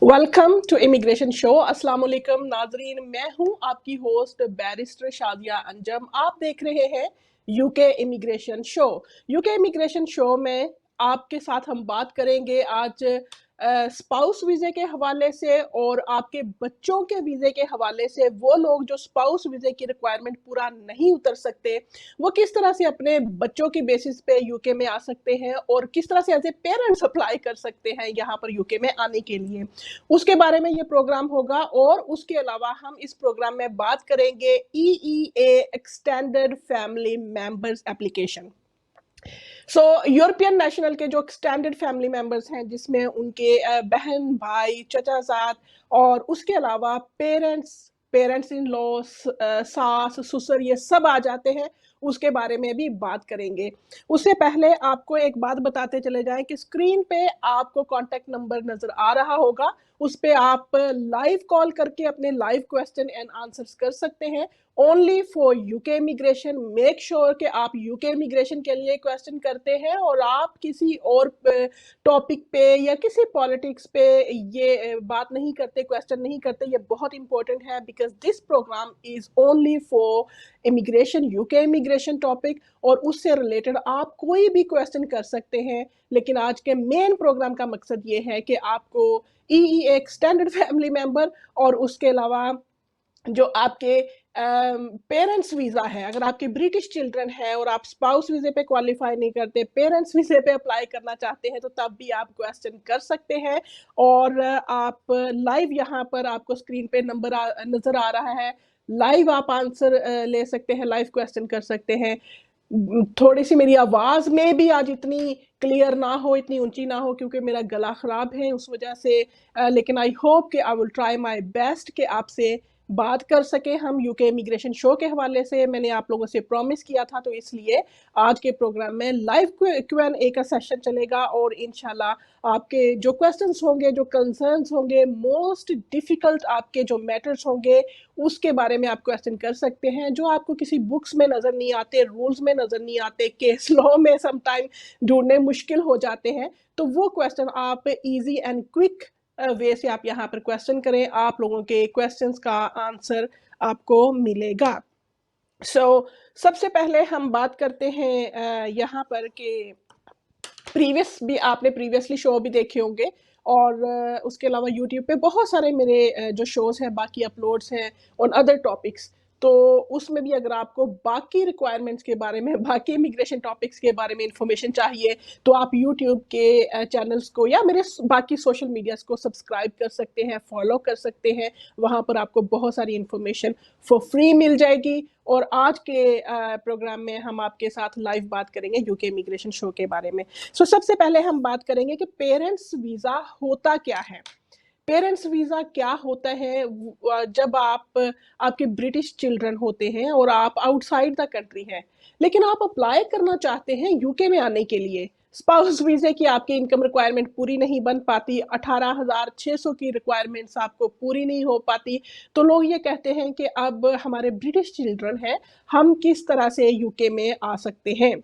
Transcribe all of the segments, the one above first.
Welcome to immigration show. अस्सलाम वालेकुम नाजरीन, मैं हूं आपकी होस्ट बैरिस्टर शादिया अंजम। आप देख रहे हैं UK immigration show. UK immigration show में आपके साथ हम बात करेंगे आज स्पाउस वीज़े के हवाले से और आपके बच्चों के वीज़े के हवाले से। वो लोग जो स्पाउस वीज़े की रिक्वायरमेंट पूरा नहीं उतर सकते, वो किस तरह से अपने बच्चों की बेसिस पे यूके में आ सकते हैं और किस तरह से एज ए पेरेंट्स अप्लाई कर सकते हैं यहाँ पर यूके में आने के लिए। उसके बारे में ये प्रोग्राम होगा और उसके अलावा हम इस प्रोग्राम में बात करेंगे EEA extended family members application. So European national के जो एक्सटेंडेड फैमिली मेंबर्स हैं, जिसमें उनके बहन, भाई, चचाजाद और उसके अलावा पेरेंट्स इन लॉ, सास, ससुर, ये सब आ जाते हैं। उसके बारे में भी बात करेंगे। उससे पहले आपको एक बात बताते चले जाएं कि स्क्रीन पे आपको कॉन्टैक्ट नंबर नज़र आ रहा होगा। उस पे आप लाइव कॉल करके अपने लाइव क्वेश्चन एंड आंसर्स कर सकते हैं। Only for UK immigration. Make sure कि आप यूके इमिग्रेशन के लिए क्वेश्चन करते हैं और आप किसी और टॉपिक पे या किसी पॉलिटिक्स पे ये बात नहीं करते, क्वेश्चन नहीं करते। ये बहुत इंपॉर्टेंट है because this program is only for immigration, UK immigration topic, और उससे रिलेटेड आप कोई भी क्वेश्चन कर सकते हैं। लेकिन आज के मेन प्रोग्राम का मकसद ये है कि आपको EEA एक्सटेंडेड फैमिली मेंबर और उसके अलावा जो आपके पेरेंट्स वीज़ा है, अगर आपके ब्रिटिश चिल्ड्रन है और आप स्पाउस वीज़े पे क्वालिफाई नहीं करते, पेरेंट्स वीज़े पे अप्लाई करना चाहते हैं, तो तब भी आप क्वेश्चन कर सकते हैं। और आप लाइव यहाँ पर आपको स्क्रीन पे नंबर नज़र आ रहा है। लाइव आप आंसर ले सकते हैं, लाइव क्वेश्चन कर सकते हैं। थोड़ी सी मेरी आवाज़ में भी आज इतनी क्लियर ना हो, इतनी ऊंची ना हो, क्योंकि मेरा गला ख़राब है उस वजह से। लेकिन आई होप कि I will try my best कि आपसे बात कर सके हम यूके इमिग्रेशन शो के हवाले से। मैंने आप लोगों से प्रॉमिस किया था, तो इसलिए आज के प्रोग्राम में लाइव Q&A का सेशन चलेगा और इंशाल्लाह आपके जो क्वेश्चंस होंगे, जो कंसर्न्स होंगे, मोस्ट डिफ़िकल्ट आपके जो मैटर्स होंगे, उसके बारे में आप क्वेश्चन कर सकते हैं, जो आपको किसी बुक्स में नज़र नहीं आते, रूल्स में नज़र नहीं आते, केस लॉ में समटाइम ढूंढने मुश्किल हो जाते हैं। तो वो क्वेश्चन आप इजी एंड क्विक वे से आप यहाँ पर क्वेश्चन करें, आप लोगों के क्वेश्चंस का आंसर आपको मिलेगा। सबसे पहले हम बात करते हैं यहाँ पर कि आपने प्रीवियसली शो भी देखे होंगे और उसके अलावा यूट्यूब पे बहुत सारे मेरे जो शोज़ हैं, बाकी अपलोड्स हैं ऑन अदर टॉपिक्स। तो उसमें भी अगर आपको बाकी रिक्वायरमेंट्स के बारे में, बाकी इमिग्रेशन टॉपिक्स के बारे में इंफॉर्मेशन चाहिए, तो आप यूट्यूब के चैनल्स को या मेरे बाकी सोशल मीडियाज़ को सब्सक्राइब कर सकते हैं, फॉलो कर सकते हैं। वहाँ पर आपको बहुत सारी इंफॉर्मेशन फॉर फ्री मिल जाएगी। और आज के प्रोग्राम में हम आपके साथ लाइव बात करेंगे यूके इमिग्रेशन शो के बारे में। सबसे पहले हम बात करेंगे कि पेरेंट्स वीज़ा होता क्या है। पेरेंट्स वीज़ा क्या होता है? जब आपके ब्रिटिश चिल्ड्रन होते हैं और आप आउटसाइड द कंट्री हैं, लेकिन आप अप्लाई करना चाहते हैं यूके में आने के लिए। स्पाउस वीज़े की आपकी इनकम रिक्वायरमेंट पूरी नहीं बन पाती, 18,600 की रिक्वायरमेंट्स आपको पूरी नहीं हो पाती, तो लोग ये कहते हैं कि अब हमारे ब्रिटिश चिल्ड्रन हैं, हम किस तरह से यूके में आ सकते हैं।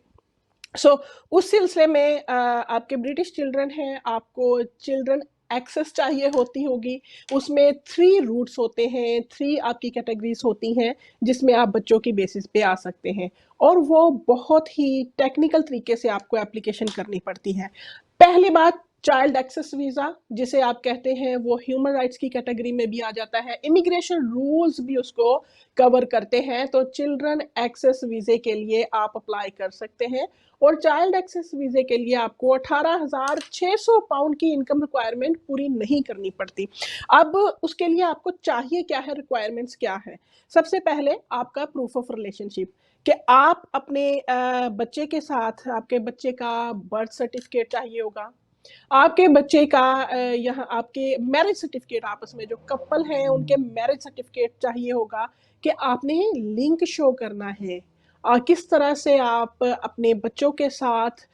उस सिलसिले में आपके ब्रिटिश चिल्ड्रन हैं, आपको चिल्ड्रन एक्सेस चाहिए होती होगी। उसमें 3 रूट्स होते हैं, 3 आपकी कैटेगरीज होती हैं, जिसमें आप बच्चों की बेसिस पे आ सकते हैं और वो बहुत ही टेक्निकल तरीके से आपको एप्लीकेशन करनी पड़ती है। पहली बात, चाइल्ड एक्सेस वीज़ा जिसे आप कहते हैं, वो ह्यूमन राइट्स की कैटेगरी में भी आ जाता है। इमिग्रेशन रूल्स भी उसको कवर करते हैं। तो चिल्ड्रन एक्सेस वीज़े के लिए आप अप्लाई कर सकते हैं और चाइल्ड एक्सेस वीज़े के लिए आपको 18,600 पाउंड की इनकम रिक्वायरमेंट पूरी नहीं करनी पड़ती। अब उसके लिए आपको चाहिए क्या है, रिक्वायरमेंट्स क्या है? सबसे पहले आपका प्रूफ ऑफ रिलेशनशिप, कि आप अपने बच्चे के साथ, आपके बच्चे का बर्थ सर्टिफिकेट चाहिए होगा, आपके बच्चे का यहाँ आपके मैरिज सर्टिफिकेट, आपस में जो कपल हैं उनके मैरिज सर्टिफिकेट चाहिए होगा कि आपने लिंक शो करना है। किस तरह से आप अपने बच्चों के साथ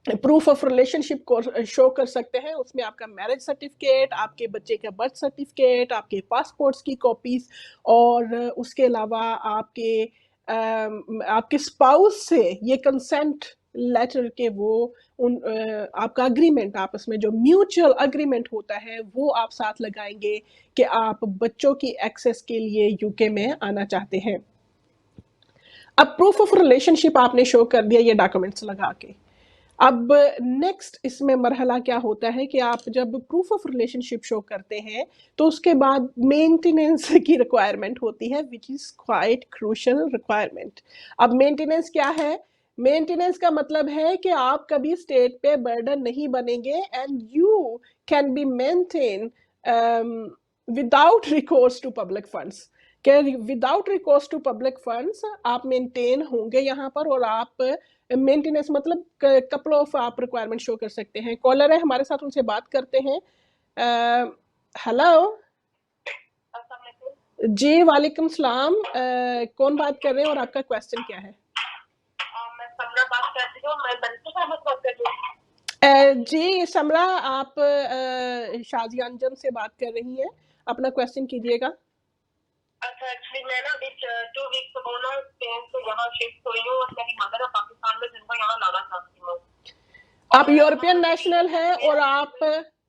प्रूफ ऑफ रिलेशनशिप को शो कर सकते हैं। उसमें आपका मैरिज सर्टिफिकेट, आपके बच्चे का बर्थ सर्टिफिकेट, आपके पासपोर्ट्स की कॉपीज और उसके अलावा आपके स्पाउस से ये कंसेंट लेटर के वो आपका अग्रीमेंट, आपस में जो म्यूचुअल अग्रीमेंट होता है वो आप साथ लगाएंगे कि आप बच्चों की एक्सेस के लिए यूके में आना चाहते हैं। अब प्रूफ ऑफ रिलेशनशिप आपने शो कर दिया ये डॉक्यूमेंट्स लगा के। अब नेक्स्ट इसमें मरहला क्या होता है कि आप जब प्रूफ ऑफ रिलेशनशिप शो करते हैं तो उसके बाद मेंटेनेंस की रिक्वायरमेंट होती है, which is quite crucial requirement. अब मेंटेनेंस क्या है? मेंटेनेंस का मतलब है कि आप कभी स्टेट पे बर्डन नहीं बनेंगे and you can be maintain without recourse to public funds. कि without recourse to public funds आप मेंटेन होंगे यहाँ पर, और आप मेंटेनेंस मतलब कपल ऑफ आप रिक्वायरमेंट शो कर सकते हैं। कॉलर है हमारे साथ, उनसे बात करते हैं। हेलो जी, वालेकुम सलाम। कौन बात कर रहे हैं और आपका क्वेश्चन क्या है? मैं समरा बात कर रही हूँ। मैं बंसुर अहमद बात कर रही हूँ। जी समरा, आप शाजिया अंजम से बात कर रही हैं, अपना क्वेश्चन कीजिएगा। अच्छा, एक्चुअली मैं ना अभी 2 वीक्स अगो ना स्पेन से यहाँ शिफ्ट हुई हूँ और मेरी मदर है पाकिस्तान में, जिनको यहाँ लाना चाहती हूँ। आप यूरोपियन नेशनल हैं और आप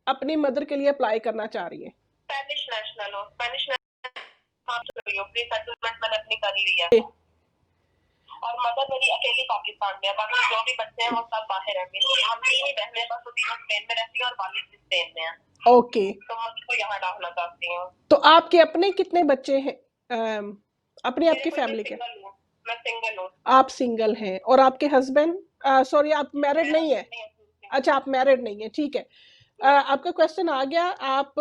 अपनी मदर के लिए अप्लाई करना चाह रही हैं? स्पेनिश नेशनल हूँ। स्पेनिश नेशनल प्री सेटलमेंट मैंने अपनी कर ली है और मदर मेरी अकेली पाकिस्तान में है, बाकी जो भी बच्चे हैं वो सब बाहर हैं। हम 3 ही बहनें बस, वो तीनों स्पेन में रहती हैं और वालिद भी स्पेन में है। ओके, तो मैं उसको यहाँ डालना चाहती हूँ। तो आपके अपने कितने बच्चे हैं? अपनी आपकी फैमिली के? मैं सिंगल हूँ। आप सिंगल हैं और आपके हस्बैंड, सॉरी आप मैरिड नहीं है? अच्छा, आप मैरिड नहीं है, ठीक है। आपका क्वेश्चन आ गया। आप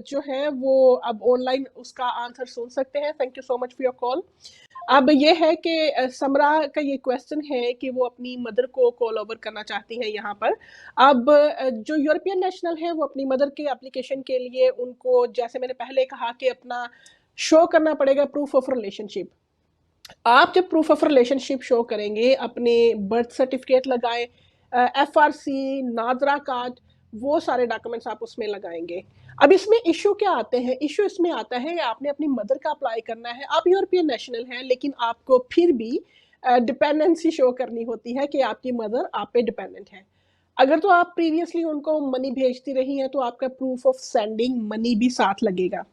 जो है वो अब ऑनलाइन उसका आंसर सुन सकते हैं। Thank you so much for your call. अब ये है कि समरा का ये क्वेश्चन है कि वो अपनी मदर को कॉल ओवर करना चाहती है यहाँ पर। अब जो यूरोपियन नेशनल है वो अपनी मदर के एप्लीकेशन के लिए उनको, जैसे मैंने पहले कहा, कि अपना शो करना पड़ेगा प्रूफ ऑफ रिलेशनशिप। आप जब प्रूफ ऑफ रिलेशनशिप शो करेंगे, अपने बर्थ सर्टिफिकेट लगाएं, एफआरसी, नादरा कार्ड, वो सारे डॉक्यूमेंट्स आप उसमें लगाएंगे। अब इसमें इशू क्या आते हैं? इशू इसमें आता है आपने अपनी मदर का अप्लाई करना है, आप यूरोपियन नेशनल हैं लेकिन आपको फिर भी डिपेंडेंसी शो करनी होती है कि आपकी मदर आप पे डिपेंडेंट है। अगर तो आप प्रीवियसली उनको मनी भेजती रही हैं तो आपका प्रूफ ऑफ सेंडिंग मनी भी साथ लगेगा।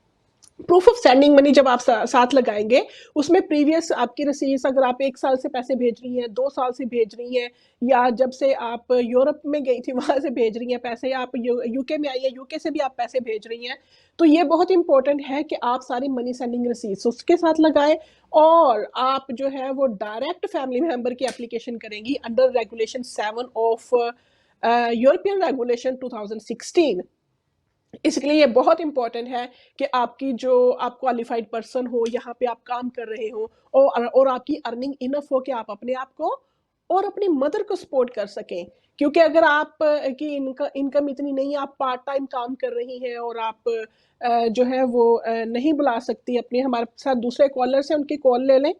प्रूफ ऑफ सेंडिंग मनी जब आप साथ लगाएंगे उसमें प्रीवियस आपकी रसीद, अगर आप 1 साल से पैसे भेज रही हैं, 2 साल से भेज रही हैं, या जब से आप यूरोप में गई थी वहाँ से भेज रही हैं पैसे, आप यूके में आई है, यूके से भी आप पैसे भेज रही हैं, तो ये बहुत इंपॉर्टेंट है कि आप सारी मनी सेंडिंग रसीद उसके साथ लगाएं। और आप जो है वो डायरेक्ट फैमिली मेंबर की एप्लीकेशन करेंगी under regulation 7 of European regulation 2016। इसलिए ये बहुत इंपॉर्टेंट है कि आपकी जो आप क्वालिफाइड पर्सन हो, यहाँ पे आप काम कर रहे हो, और आपकी अर्निंग इनफ हो कि आप अपने आप को और अपनी मदर को सपोर्ट कर सकें। क्योंकि अगर आप की इनकम इतनी नहीं है, आप पार्ट टाइम काम कर रही हैं और आप जो है वो नहीं बुला सकती अपने, हमारे साथ दूसरे कॉलर से उनकी कॉल ले लें।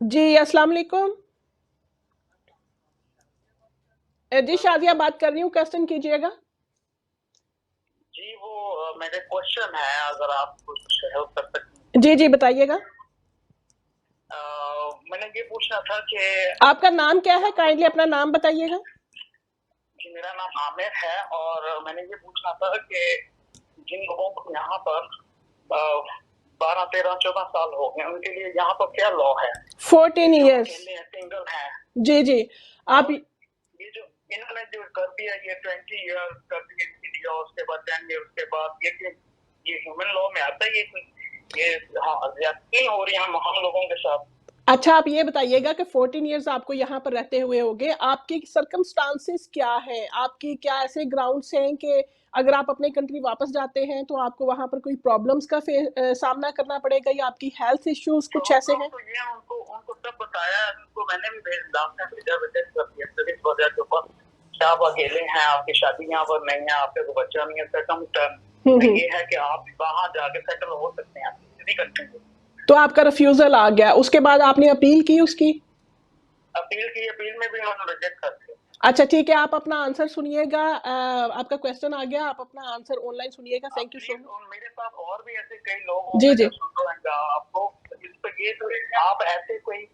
जी अस्सलाम वालेकुम। जी शादिया बात कर रही हूँ, क्वेश्चन कीजिएगा। जी वो मेरे क्वेश्चन है, अगर आप कुछ हेल्प कर सकते। जी जी बताइएगा। मैंने ये पूछना था कि आपका नाम क्या है? काइंडली अपना नाम बताइएगा। जी मेरा नाम आमिर है और मैंने ये पूछना था कि जिन लोगों को यहाँ पर 12, 13, 14 साल हो गए, उनके लिए यहाँ पर क्या लॉ है? 14 ईयर्स। सिंगल है। जी जी, आप ये जो इन्होंने जो कर दिया, ये 20 ईयर कर दिया, उसके बाद 10 ईयर, उसके बाद ये ह्यूमन लॉ में आता है? ये हाँ ज्यादती हो रही है हम लोगों के साथ। अच्छा, आप ये बताइएगा कि 14 इयर्स आपको यहाँ पर रहते हुए हो गए, आपकी सर्कमस्टांसेस क्या है? आपकी क्या ऐसे ग्राउंड्स हैं कि अगर आप अपने कंट्री वापस जाते हैं तो आपको वहाँ पर कोई प्रॉब्लम्स का सामना करना पड़ेगा, या आपकी हेल्थ इश्यूज कुछ ऐसे हैं? तो ये उनको सब बताया, उनको मैंने भी भेजा कर दिया इस वजह के ऊपर कि आप अकेले हैं, आपकी शादी यहाँ पर नहीं है, आपके कोई बच्चा नहीं है, सर्कमस्टेंस ये है कि आप वहाँ जाके सेटल हो सकते हैं किसी कंट्री में। तो आपका रिफ्यूजल आ गया, उसके बाद आपने अपील की उसकी? अपील में भी उन्होंने रिजेक्ट कर दिया। अच्छा ठीक है, आप अपना आंसर सुनिएगा। आपका क्वेश्चन आ गया, आप अपना आंसर ऑनलाइन सुनिएगा। Thank you so much. मेरे पास और भी ऐसे कई लोग जी जी आपको इस पर ये तो आप ऐसे कोई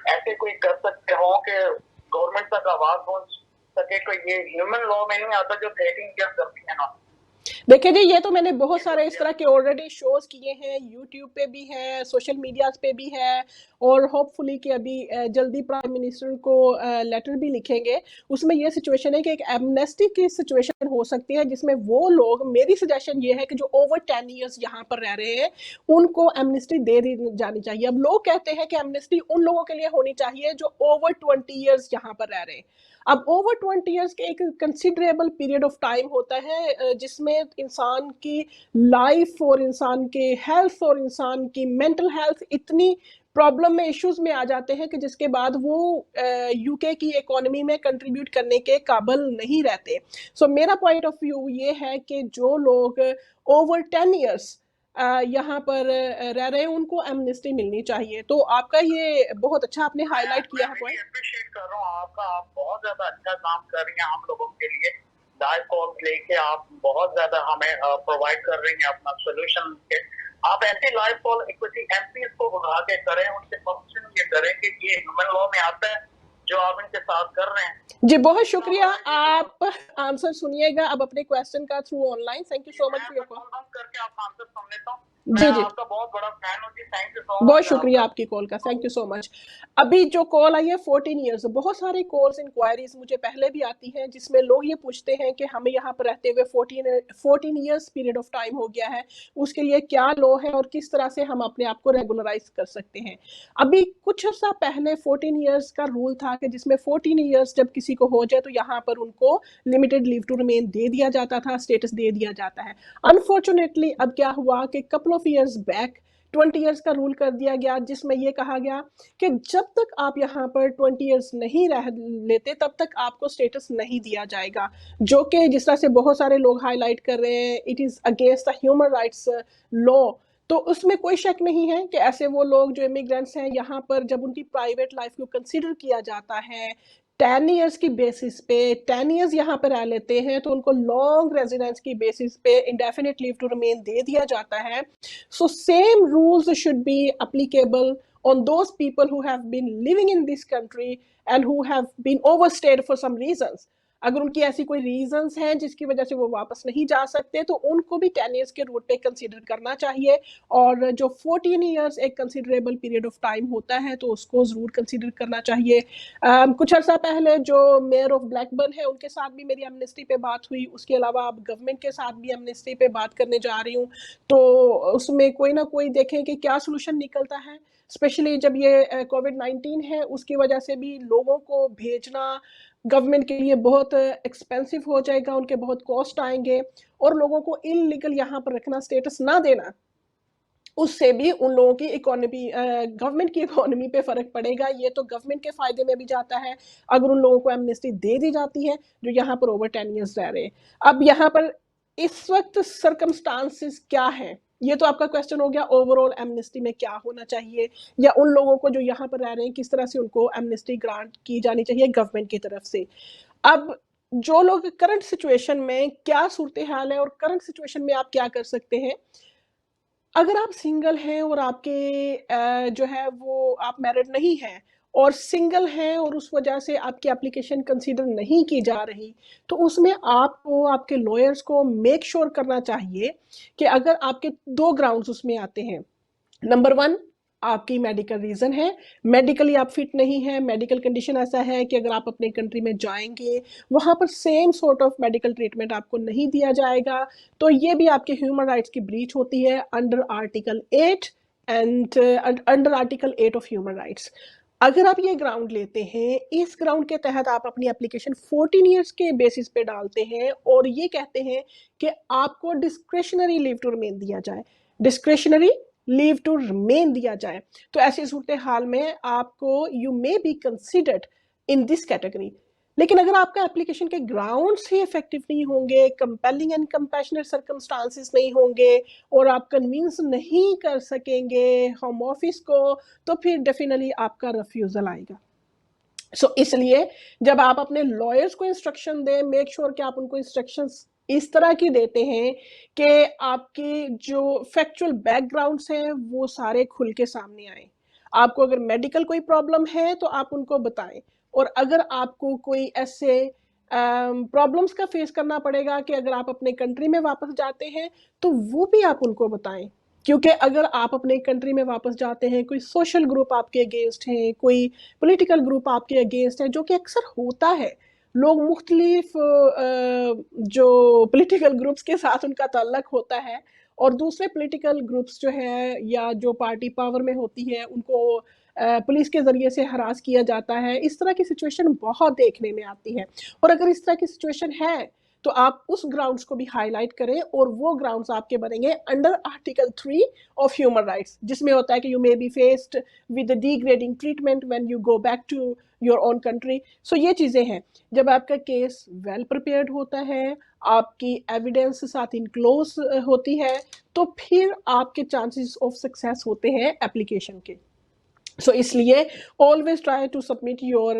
ऐसे कोई कर सकते हो कि गवर्नमेंट तक आवाज पहुंच सके, तो ये ह्यूमन लॉ में नहीं आता जो 13 ईयर करती है ना। देखिए जी, ये तो मैंने बहुत सारे इस तरह के ऑलरेडी शोज़ किए हैं, यूट्यूब पे भी है, सोशल मीडियाज़ पे भी है, और होपफुली कि अभी जल्दी प्राइम मिनिस्टर को लेटर भी लिखेंगे। उसमें ये सिचुएशन है कि एक एमनेस्टी की सिचुएशन हो सकती है, जिसमें वो लोग, मेरी सजेशन ये है कि जो ओवर 10 इयर्स यहाँ पर रह रहे हैं, उनको एमनेस्टी दे दी जानी चाहिए। अब लोग कहते हैं कि एमनेस्टी उन लोगों के लिए होनी चाहिए जो ओवर 20 इयर्स यहाँ पर रह रहे हैं। अब ओवर 20 इयर्स के एक कंसिडरेबल पीरियड ऑफ टाइम होता है जिसमें इंसान की लाइफ और इंसान के हेल्थ और इंसान की मेंटल हेल्थ इतनी प्रॉब्लम में, इश्यूज में आ जाते हैं कि जिसके बाद वो यूके की इकोनॉमी में कंट्रीब्यूट करने के काबिल नहीं रहते। सो मेरा पॉइंट ऑफ व्यू ये है कि जो लोग ओवर 10 इयर्स यहाँ पर रह रहे हैं, उनको एमनेस्टी मिलनी चाहिए। तो आपका ये बहुत अच्छा आपने हाईलाइट किया है पॉइंट। अप्रिशिएट कर रहा हूँ आपका, आप बहुत ज्यादा अच्छा काम कर रही हैं हम लोगों के लिए। लाइव कॉल्स लेके आप बहुत ज्यादा हमें प्रोवाइड कर रही हैं अपना सोल्यूशन के। आप ऐसे लाइव कॉल किसी एमपीज को बुला के करें, उनसे क्वेश्चन ये करें कि ये ह्यूमन लॉ में आता है जो आप इनके साथ कर रहे हैं। जी बहुत शुक्रिया, आप आंसर सुनिएगा अब अपने क्वेश्चन का through online. Thank you so much for your call. करके आपका आंसर सुन लेता हूँ। जी जी, आपका बहुत बड़ा फैन हूँ जी, थैंक यू सो मच। बहुत शुक्रिया आपकी कॉल का, थैंक यू सो मच। अभी जो कॉल आई है 14 इयर्स, बहुत सारी कॉल्स इंक्वायरीज मुझे पहले भी आती हैं जिसमें लोग ये पूछते हैं कि हमें यहाँ पर रहते हुए 14 इयर्स पीरियड ऑफ टाइम हो गया है, उसके लिए क्या लॉ है और किस तरह से हम अपने आप को रेगुलराइज कर सकते हैं। अभी कुछ अर्सा पहले 14 इयर्स का रूल था कि जिसमें 14 इयर्स जब किसी को हो जाए तो यहाँ पर उनको लिमिटेड लीव टू रिमेन दे दिया जाता था, स्टेटस दे दिया जाता है। अनफॉर्चुनेटली अब क्या हुआ कि couple of years back 20 years का रूल कर दिया गया, जिसमें ये कहा गया कि जब तक आप यहाँ पर 20 इयर्स नहीं रह लेते तब तक आपको स्टेटस नहीं दिया जाएगा, जो कि जिस तरह से बहुत सारे लोग हाईलाइट कर रहे हैं, it is against the human rights law. तो उसमें कोई शक नहीं है कि ऐसे वो लोग जो इमिग्रेंट्स हैं यहाँ पर जब उनकी प्राइवेट लाइफ को कंसिडर किया जाता है 10 इयर्स की बेसिस पे, 10 इयर्स यहाँ पर रह लेते हैं तो उनको लॉन्ग रेजिडेंस की बेसिस पे इंडेफिनिट लीव टू रिमेन दे दिया जाता है। So same rules should be applicable on those people who have been living in this country and who have been overstayed for some reasons. अगर उनकी ऐसी कोई reasons हैं जिसकी वजह से वो वापस नहीं जा सकते तो उनको भी 10 इयर्स के रूट पे कंसीडर करना चाहिए, और जो 14 इयर्स एक कंसिडरेबल पीरियड ऑफ टाइम होता है तो उसको ज़रूर कंसीडर करना चाहिए। कुछ अर्सा पहले जो मेयर ऑफ ब्लैकबर्न है उनके साथ भी मेरी एमनेस्टी पे बात हुई, उसके अलावा अब गवर्नमेंट के साथ भी एमनेस्टी पे बात करने जा रही हूँ, तो उसमें कोई ना कोई देखें कि क्या सोल्यूशन निकलता है। स्पेशली जब ये कोविड-19 है उसकी वजह से भी लोगों को भेजना गवर्नमेंट के लिए बहुत एक्सपेंसिव हो जाएगा, उनके बहुत कॉस्ट आएंगे, और लोगों को इलीगल यहाँ पर रखना, स्टेटस ना देना, उससे भी उन लोगों की इकोनॉमी, गवर्नमेंट की इकोनॉमी पे फ़र्क पड़ेगा। ये तो गवर्नमेंट के फ़ायदे में भी जाता है अगर उन लोगों को एमनेस्टी दे दी जाती है जो यहाँ पर ओवर 10 इयर्स रह रहे हैं। अब यहाँ पर इस वक्त सर्कमस्टांसेस क्या हैं, ये तो आपका क्वेश्चन हो गया ओवरऑल एमनेस्टी में क्या होना चाहिए, या उन लोगों को जो यहाँ पर रह रहे हैं किस तरह से उनको एमनेस्टी ग्रांट की जानी चाहिए गवर्नमेंट की तरफ से। अब जो लोग करंट सिचुएशन में क्या सूरत हाल है और करंट सिचुएशन में आप क्या कर सकते हैं। अगर आप सिंगल हैं और आपके जो है वो आप मैरिड नहीं हैं और सिंगल हैं और उस वजह से आपकी एप्लीकेशन कंसीडर नहीं की जा रही, तो उसमें आपको आपके लॉयर्स को मेक श्योर करना चाहिए कि अगर आपके 2 ग्राउंड्स उसमें आते हैं। नंबर 1, आपकी मेडिकल रीज़न है, मेडिकली आप फिट नहीं हैं, मेडिकल कंडीशन ऐसा है कि अगर आप अपने कंट्री में जाएंगे वहाँ पर same sort of medical treatment आपको नहीं दिया जाएगा, तो ये भी आपके ह्यूमन राइट्स की ब्रीच होती है under article 8 and under article 8 of human rights. अगर आप ये ग्राउंड लेते हैं, इस ग्राउंड के तहत आप अपनी एप्लीकेशन 14 इयर्स के बेसिस पे डालते हैं और ये कहते हैं कि आपको डिस्क्रेशनरी लीव टू रिमेन दिया जाए, डिस्क्रेशनरी लीव टू रिमेन दिया जाए, तो ऐसी सूरत हाल में आपको you may be considered in this category. लेकिन अगर आपका एप्लीकेशन के ग्राउंड्स ही इफेक्टिव नहीं होंगे, कंपेलिंग एंड कंपैशनेट सर्कमस्टांसेस नहीं होंगे और आप कन्विंस नहीं कर सकेंगे होम ऑफिस को, तो फिर डेफिनेटली आपका रिफ्यूजल आएगा। सो इसलिए जब आप अपने लॉयर्स को इंस्ट्रक्शन दें, मेक श्योर कि आप उनको इंस्ट्रक्शंस इस तरह की देते हैं कि आपके जो फैक्चुअल बैकग्राउंड्स हैं वो सारे खुल के सामने आए। आपको अगर मेडिकल कोई प्रॉब्लम है तो आप उनको बताएं, और अगर आपको कोई ऐसे प्रॉब्लम्स का फेस करना पड़ेगा कि अगर आप अपने कंट्री में वापस जाते हैं तो वो भी आप उनको बताएं, क्योंकि अगर आप अपने कंट्री में वापस जाते हैं, कोई सोशल ग्रुप आपके अगेंस्ट है, कोई पॉलिटिकल ग्रुप आपके अगेंस्ट है, जो कि अक्सर होता है, लोग मुख्तलिफ जो पॉलिटिकल ग्रुप्स के साथ उनका ताल्लुक होता है और दूसरे पॉलिटिकल ग्रुप्स जो है या जो पार्टी पावर में होती है उनको पुलिस के ज़रिए से हरास किया जाता है। इस तरह की सिचुएशन बहुत देखने में आती है, और अगर इस तरह की सिचुएशन है तो आप उस ग्राउंड्स को भी हाईलाइट करें, और वो ग्राउंड्स आपके बनेंगे under article 3 of human rights, जिसमें होता है कि you may be faced with degrading treatment when you go back to your own country. So ये चीज़ें हैं, जब आपका केस वेल प्रिपेयर्ड होता है, आपकी एविडेंस साथ इनक्लोज होती है, तो फिर आपके चांसेस ऑफ सक्सेस होते हैं एप्लीकेशन के। So इसलिए always try to submit your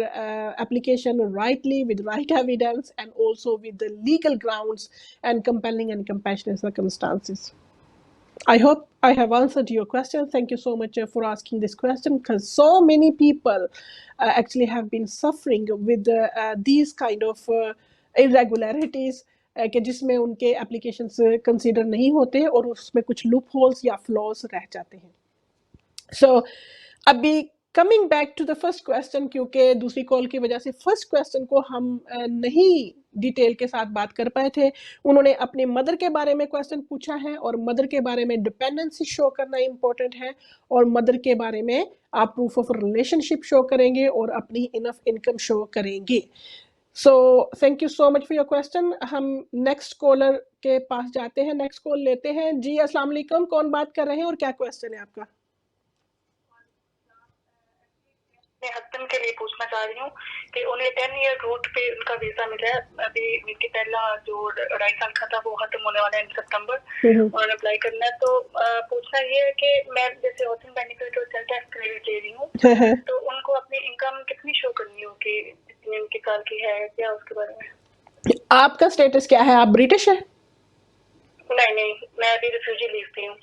application rightly with right evidence and also with the legal grounds and compelling and compassionate circumstances. I hope I have answered your question. Thank you so much for asking this question, because so many people actually have been suffering with these kind of irregularities कि जिसमें उनके applications consider नहीं होते और उसमें कुछ loopholes या flaws रह जाते हैं। So अभी coming back to the first question, क्योंकि दूसरी कॉल की वजह से फर्स्ट क्वेश्चन को हम नहीं डिटेल के साथ बात कर पाए थे। उन्होंने अपने मदर के बारे में क्वेश्चन पूछा है, और मदर के बारे में डिपेंडेंसी शो करना इम्पोर्टेंट है, और मदर के बारे में आप प्रूफ ऑफ रिलेशनशिप शो करेंगे और अपनी इनफ इनकम शो करेंगे। So thank you so much for your question. हम नेक्स्ट कॉलर के पास जाते हैं, नेक्स्ट कॉल लेते हैं। जी अस्सलाम वालेकुम, कौन बात कर रहे हैं और क्या क्वेश्चन है आपका? अपने हस्बैंड के लिए पूछना चाह रही हूँ कि उन्हें 10 ईयर रूट पे उनका वीजा मिला है। अभी उनकी पहला जो 2.5 साल का था वो खत्म होने वाला है इन सितंबर, और अप्लाई करना है। तो पूछना ये है कि मैं जैसे हाउसिंग बेनिफिट और सेल्फ टैक्स क्रेडिट ले रही हूँ, तो उनको अपनी इनकम कितनी शो करनी होगी, जितनी उनके साल की है, क्या उसके बारे में? आपका स्टेटस क्या है? आप ब्रिटिश है? नहीं, मैं अभी रिफ्यूजी लीव पे हूँ।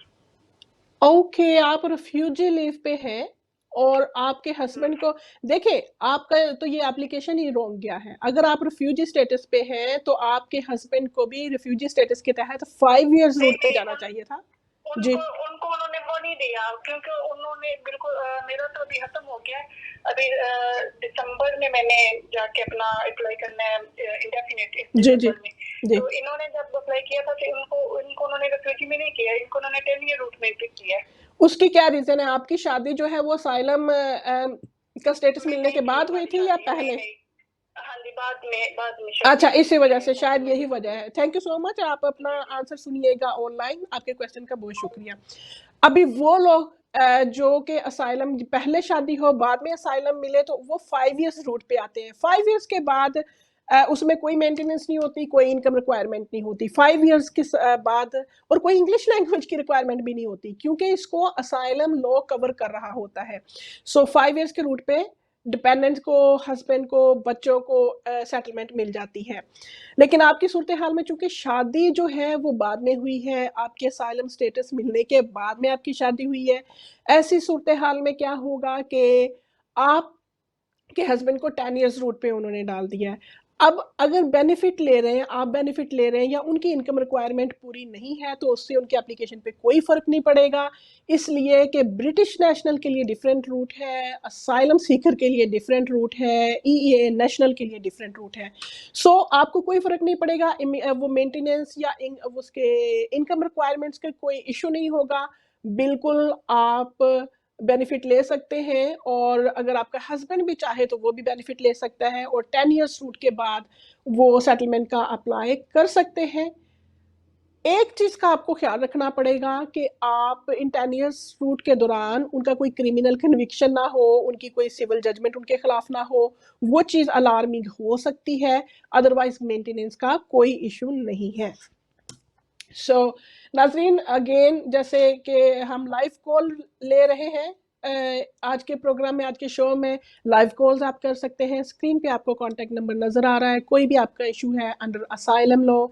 ओके, आप रिफ्यूजी लीव पे हैं और आपके हस्बैंड को देखें, आपका तो ये एप्लीकेशन ही रॉन्ग गया है। अगर आप रिफ्यूजी स्टेटस पे हैं तो आपके हस्बैंड को भी रिफ्यूजी स्टेटस के तहत 5 इयर्स रूट पे जाना चाहिए था। जी, उनको उन्होंने वो नहीं दिया, क्योंकि उन्होंने बिल्कुल मेरा तो अभी खत्म हो गया है। अभी दिसंबर में मैंने जाके अपना अप्लाई करना है इंडेफिनिट जी जी जी। तो इन्होंने जब अप्लाई किया था तो इनको उन्होंने रिफ्यूजी में नहीं किया, इनको उन्होंने 10 ईयर रूट में किया है। उसकी क्या रीजन है? आपकी शादी जो है वो असाइलम का स्टेटस मिलने के बाद हुई थी या पहले? हाँ जी, बाद में। अच्छा, इसी वजह से, शायद यही वजह है। थैंक यू सो मच, आप अपना आंसर सुनिएगा ऑनलाइन। आपके क्वेश्चन का बहुत शुक्रिया। अभी वो लोग जो कि असाइलम पहले शादी हो बाद में असाइलम मिले, तो वो 5 इयर्स रूट पे आते हैं। 5 इयर्स के बाद उसमें कोई मेंटेनेंस नहीं होती, कोई इनकम रिक्वायरमेंट नहीं होती 5 इयर्स के बाद, और कोई इंग्लिश लैंग्वेज की रिक्वायरमेंट भी नहीं होती, क्योंकि इसको असाइलम लॉ कवर कर रहा होता है। सो 5 इयर्स के रूट पे डिपेंडेंट्स को, हस्बैंड को, बच्चों को सेटलमेंट मिल जाती है। लेकिन आपकी सूरत हाल में चूंकि शादी जो है वो बाद में हुई है, आपके असाइलम स्टेटस मिलने के बाद में आपकी शादी हुई है, ऐसी सूरत हाल में क्या होगा कि आप के हस्बैंड को 10 इयर्स रूट पे उन्होंने डाल दिया है। अब अगर बेनिफिट ले रहे हैं, आप बेनिफिट ले रहे हैं या उनकी इनकम रिक्वायरमेंट पूरी नहीं है, तो उससे उनकी एप्लीकेशन पे कोई फ़र्क नहीं पड़ेगा, इसलिए कि ब्रिटिश नेशनल के लिए डिफरेंट रूट है, असाइलम सीकर के लिए डिफरेंट रूट है, EEA नेशनल के लिए डिफरेंट रूट है। सो आपको कोई फ़र्क नहीं पड़ेगा, वो मेंटेनेंस या उसके इनकम रिक्वायरमेंट्स का कोई इशू नहीं होगा। बिल्कुल आप बेनिफिट ले सकते हैं, और अगर आपका हस्बैंड भी चाहे तो वो भी बेनिफिट ले सकता है, और 10 इयर्स रूट के बाद वो सेटलमेंट का अप्लाई कर सकते हैं। एक चीज़ का आपको ख्याल रखना पड़ेगा कि आप इन 10 इयर्स रूट के दौरान उनका कोई क्रिमिनल कन्विक्शन ना हो, उनकी कोई सिविल जजमेंट उनके खिलाफ ना हो, वो चीज़ अलार्मिंग हो सकती है, अदरवाइज मेंटेनेंस का कोई इशू नहीं है। सो नाजरीन, अगेन जैसे कि हम लाइव कॉल ले रहे हैं आज के प्रोग्राम में, आज के शो में लाइव कॉल्स आप कर सकते हैं। स्क्रीन पे आपको कॉन्टैक्ट नंबर नज़र आ रहा है। कोई भी आपका इशू है under asylum law,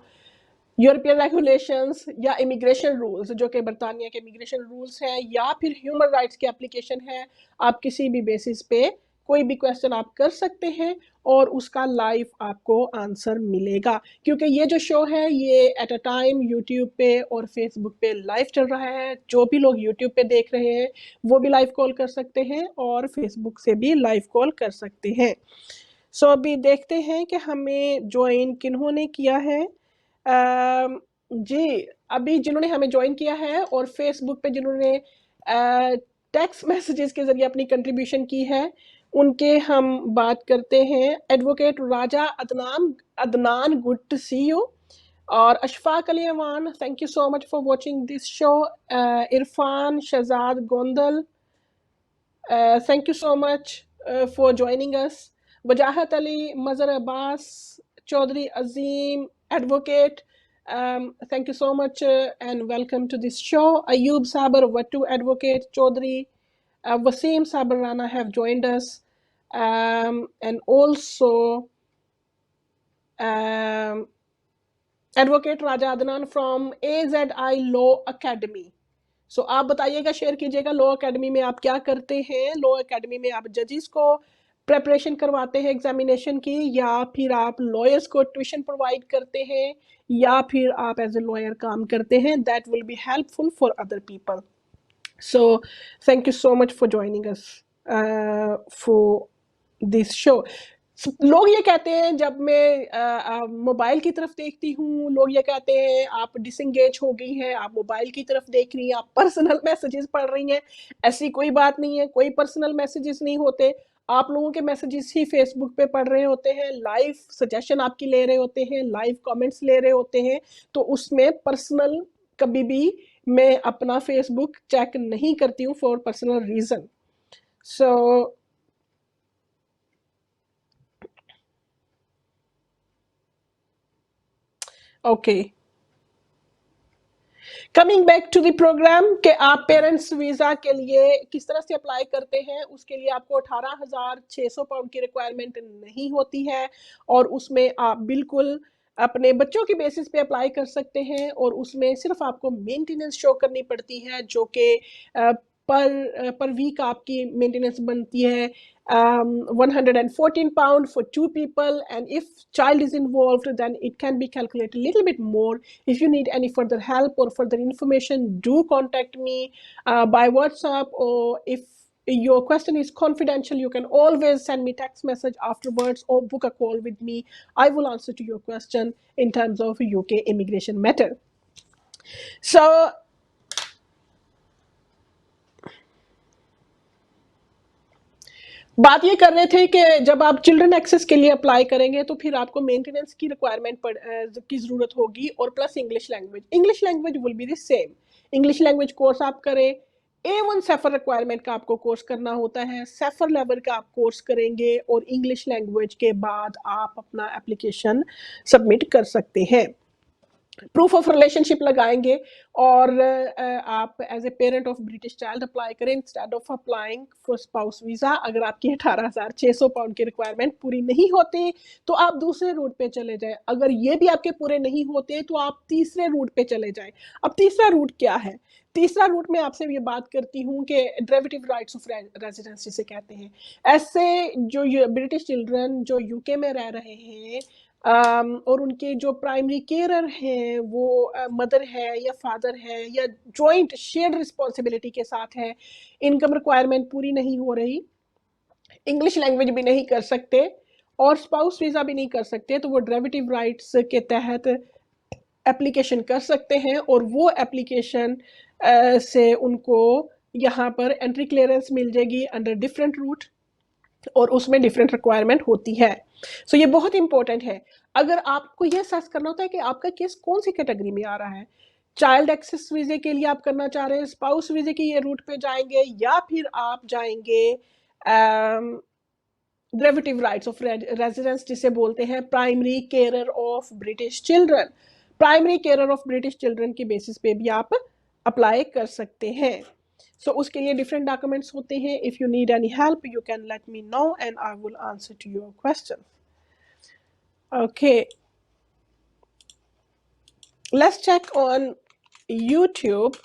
European regulations या इमिग्रेशन रूल्स, जो कि बरतानिया के इमिग्रेशन रूल्स हैं, या फिर ह्यूमन राइट्स की एप्लीकेशन है, आप किसी भी बेसिस पे कोई भी क्वेश्चन आप कर सकते हैं और उसका लाइव आपको आंसर मिलेगा। क्योंकि ये जो शो है ये एट अ टाइम यूट्यूब पे और फेसबुक पे लाइव चल रहा है। जो भी लोग यूट्यूब पे देख रहे हैं वो भी लाइव कॉल कर सकते हैं और फेसबुक से भी लाइव कॉल कर सकते हैं। सो अभी देखते हैं कि हमें ज्वाइन किन्होंने किया है। जी, अभी जिन्होंने हमें ज्वाइन किया है और फेसबुक पे जिन्होंने टेक्स्ट मैसेजेस के जरिए अपनी कंट्रीब्यूशन की है, उनके हम बात करते हैं। Advocate Raja Adnan, good to see you. और Ashfaq Ali Aman, thank you so much for watching this show. Irfan Shahzad Gondal, thank you so much for joining us. Wajahat Ali, Mazhar Abbas, Chaudhry Azim, advocate, thank you so much and welcome to this show. Ayub Sabar, Wattu advocate, Chaudhry, Wasim Sabar Rana have joined us, and also advocate Raja Adnan from AZI Law Academy. सो आप बताइएगा, share कीजिएगा, law academy में आप क्या करते हैं। Law academy में आप जजेस को प्रेपरेशन करवाते हैं एग्जामिनेशन की, या फिर आप लॉयर्स को ट्यूशन प्रोवाइड करते हैं, या फिर आप एज ए लॉयर काम करते हैं। That will be helpful for other people. So thank you so much for joining us for this show. लोग ये कहते हैं, जब मैं मोबाइल की तरफ देखती हूँ, लोग ये कहते हैं आप डिसंगेज हो गई हैं, आप मोबाइल की तरफ देख रही हैं, आप पर्सनल मैसेजेस पढ़ रही हैं। ऐसी कोई बात नहीं है, कोई पर्सनल मैसेजेस नहीं होते। आप लोगों के मैसेजेस ही फेसबुक पे पढ़ रहे होते हैं, लाइव सजेशन आपकी ले रहे होते हैं, लाइव कमेंट्स ले रहे होते हैं। तो उसमें पर्सनल कभी भी मैं अपना फेसबुक चेक नहीं करती हूँ for personal reason. So okay, coming back to the program, कि आप पेरेंट्स वीजा के लिए किस तरह से अप्लाई करते हैं। उसके लिए आपको 18,600 पाउंड की रिक्वायरमेंट नहीं होती है, और उसमें आप बिल्कुल अपने बच्चों की बेसिस पे अप्लाई कर सकते हैं, और उसमें सिर्फ आपको मेंटेनेंस शो करनी पड़ती है, जो कि पर वीक आपकी मेंटेनेंस बनती है 114 pound for 2 people, and if child is involved then it can be calculated a little bit more. If you need any further help or further information, do contact me by WhatsApp, or if your question is confidential, you can always send me text message afterwards or book a call with me. I will answer to your question in terms of UK immigration matter. So बात ये कर रहे थे कि जब आप children access के लिए अप्लाई करेंगे तो फिर आपको मेंटेनेंस की रिक्वायरमेंट की ज़रूरत होगी, और plus English language will be the same. English language course आप करें, A1 सेफर रिक्वायरमेंट का आपको कोर्स करना होता है, सेफर लेवल का आप कोर्स करेंगे, और इंग्लिश लैंग्वेज के बाद आप अपना एप्लीकेशन सबमिट कर सकते हैं। प्रूफ ऑफ रिलेशनशिप लगाएंगे, और आप as a parent of British child apply करें instead of applying for spouse visa. अगर आपकी 18,600 पाउंड की रिक्वायरमेंट पूरी नहीं होती तो आप दूसरे रूट पे चले जाएं। अगर ये भी आपके पूरे नहीं होते तो आप तीसरे रूट पे चले जाएं। अब तीसरा रूट क्या है? तीसरा रूट में आपसे ये बात करती हूँ कि डेरिवेटिव राइट्स ऑफ रेजिडेंस जिसे कहते हैं। ऐसे जो ब्रिटिश चिल्ड्रन जो यूके में रह रहे हैं, और उनके जो प्राइमरी केयरर हैं वो मदर है या फादर है या जॉइंट शेयर्ड रिस्पॉन्सिबिलिटी के साथ है, इनकम रिक्वायरमेंट पूरी नहीं हो रही, इंग्लिश लैंग्वेज भी नहीं कर सकते और स्पाउस वीज़ा भी नहीं कर सकते, तो वो डेरिवेटिव राइट्स के तहत एप्लीकेशन कर सकते हैं, और वो एप्लीकेशन से उनको यहाँ पर एंट्री क्लियरेंस मिल जाएगी अंडर डिफरेंट रूट, और उसमें डिफरेंट रिक्वायरमेंट होती है। सो ये बहुत इंपॉर्टेंट है। अगर आपको ये सर्च करना होता है कि आपका केस कौन सी कैटेगरी में आ रहा है, चाइल्ड एक्सेस वीजे के लिए आप करना चाह रहे हैं, स्पाउस वीजे की ये रूट पे जाएंगे, या फिर आप जाएंगे डेरिवेटिव राइट्स ऑफ रेजिडेंस जिसे बोलते हैं primary carer of British children. Primary carer of British children की बेसिस पे भी आप अप्लाई कर सकते हैं। सो उसके लिए डिफरेंट डॉक्यूमेंट्स होते हैं। If you need any help you can let me know and I will answer to your question. Okay, let's check on YouTube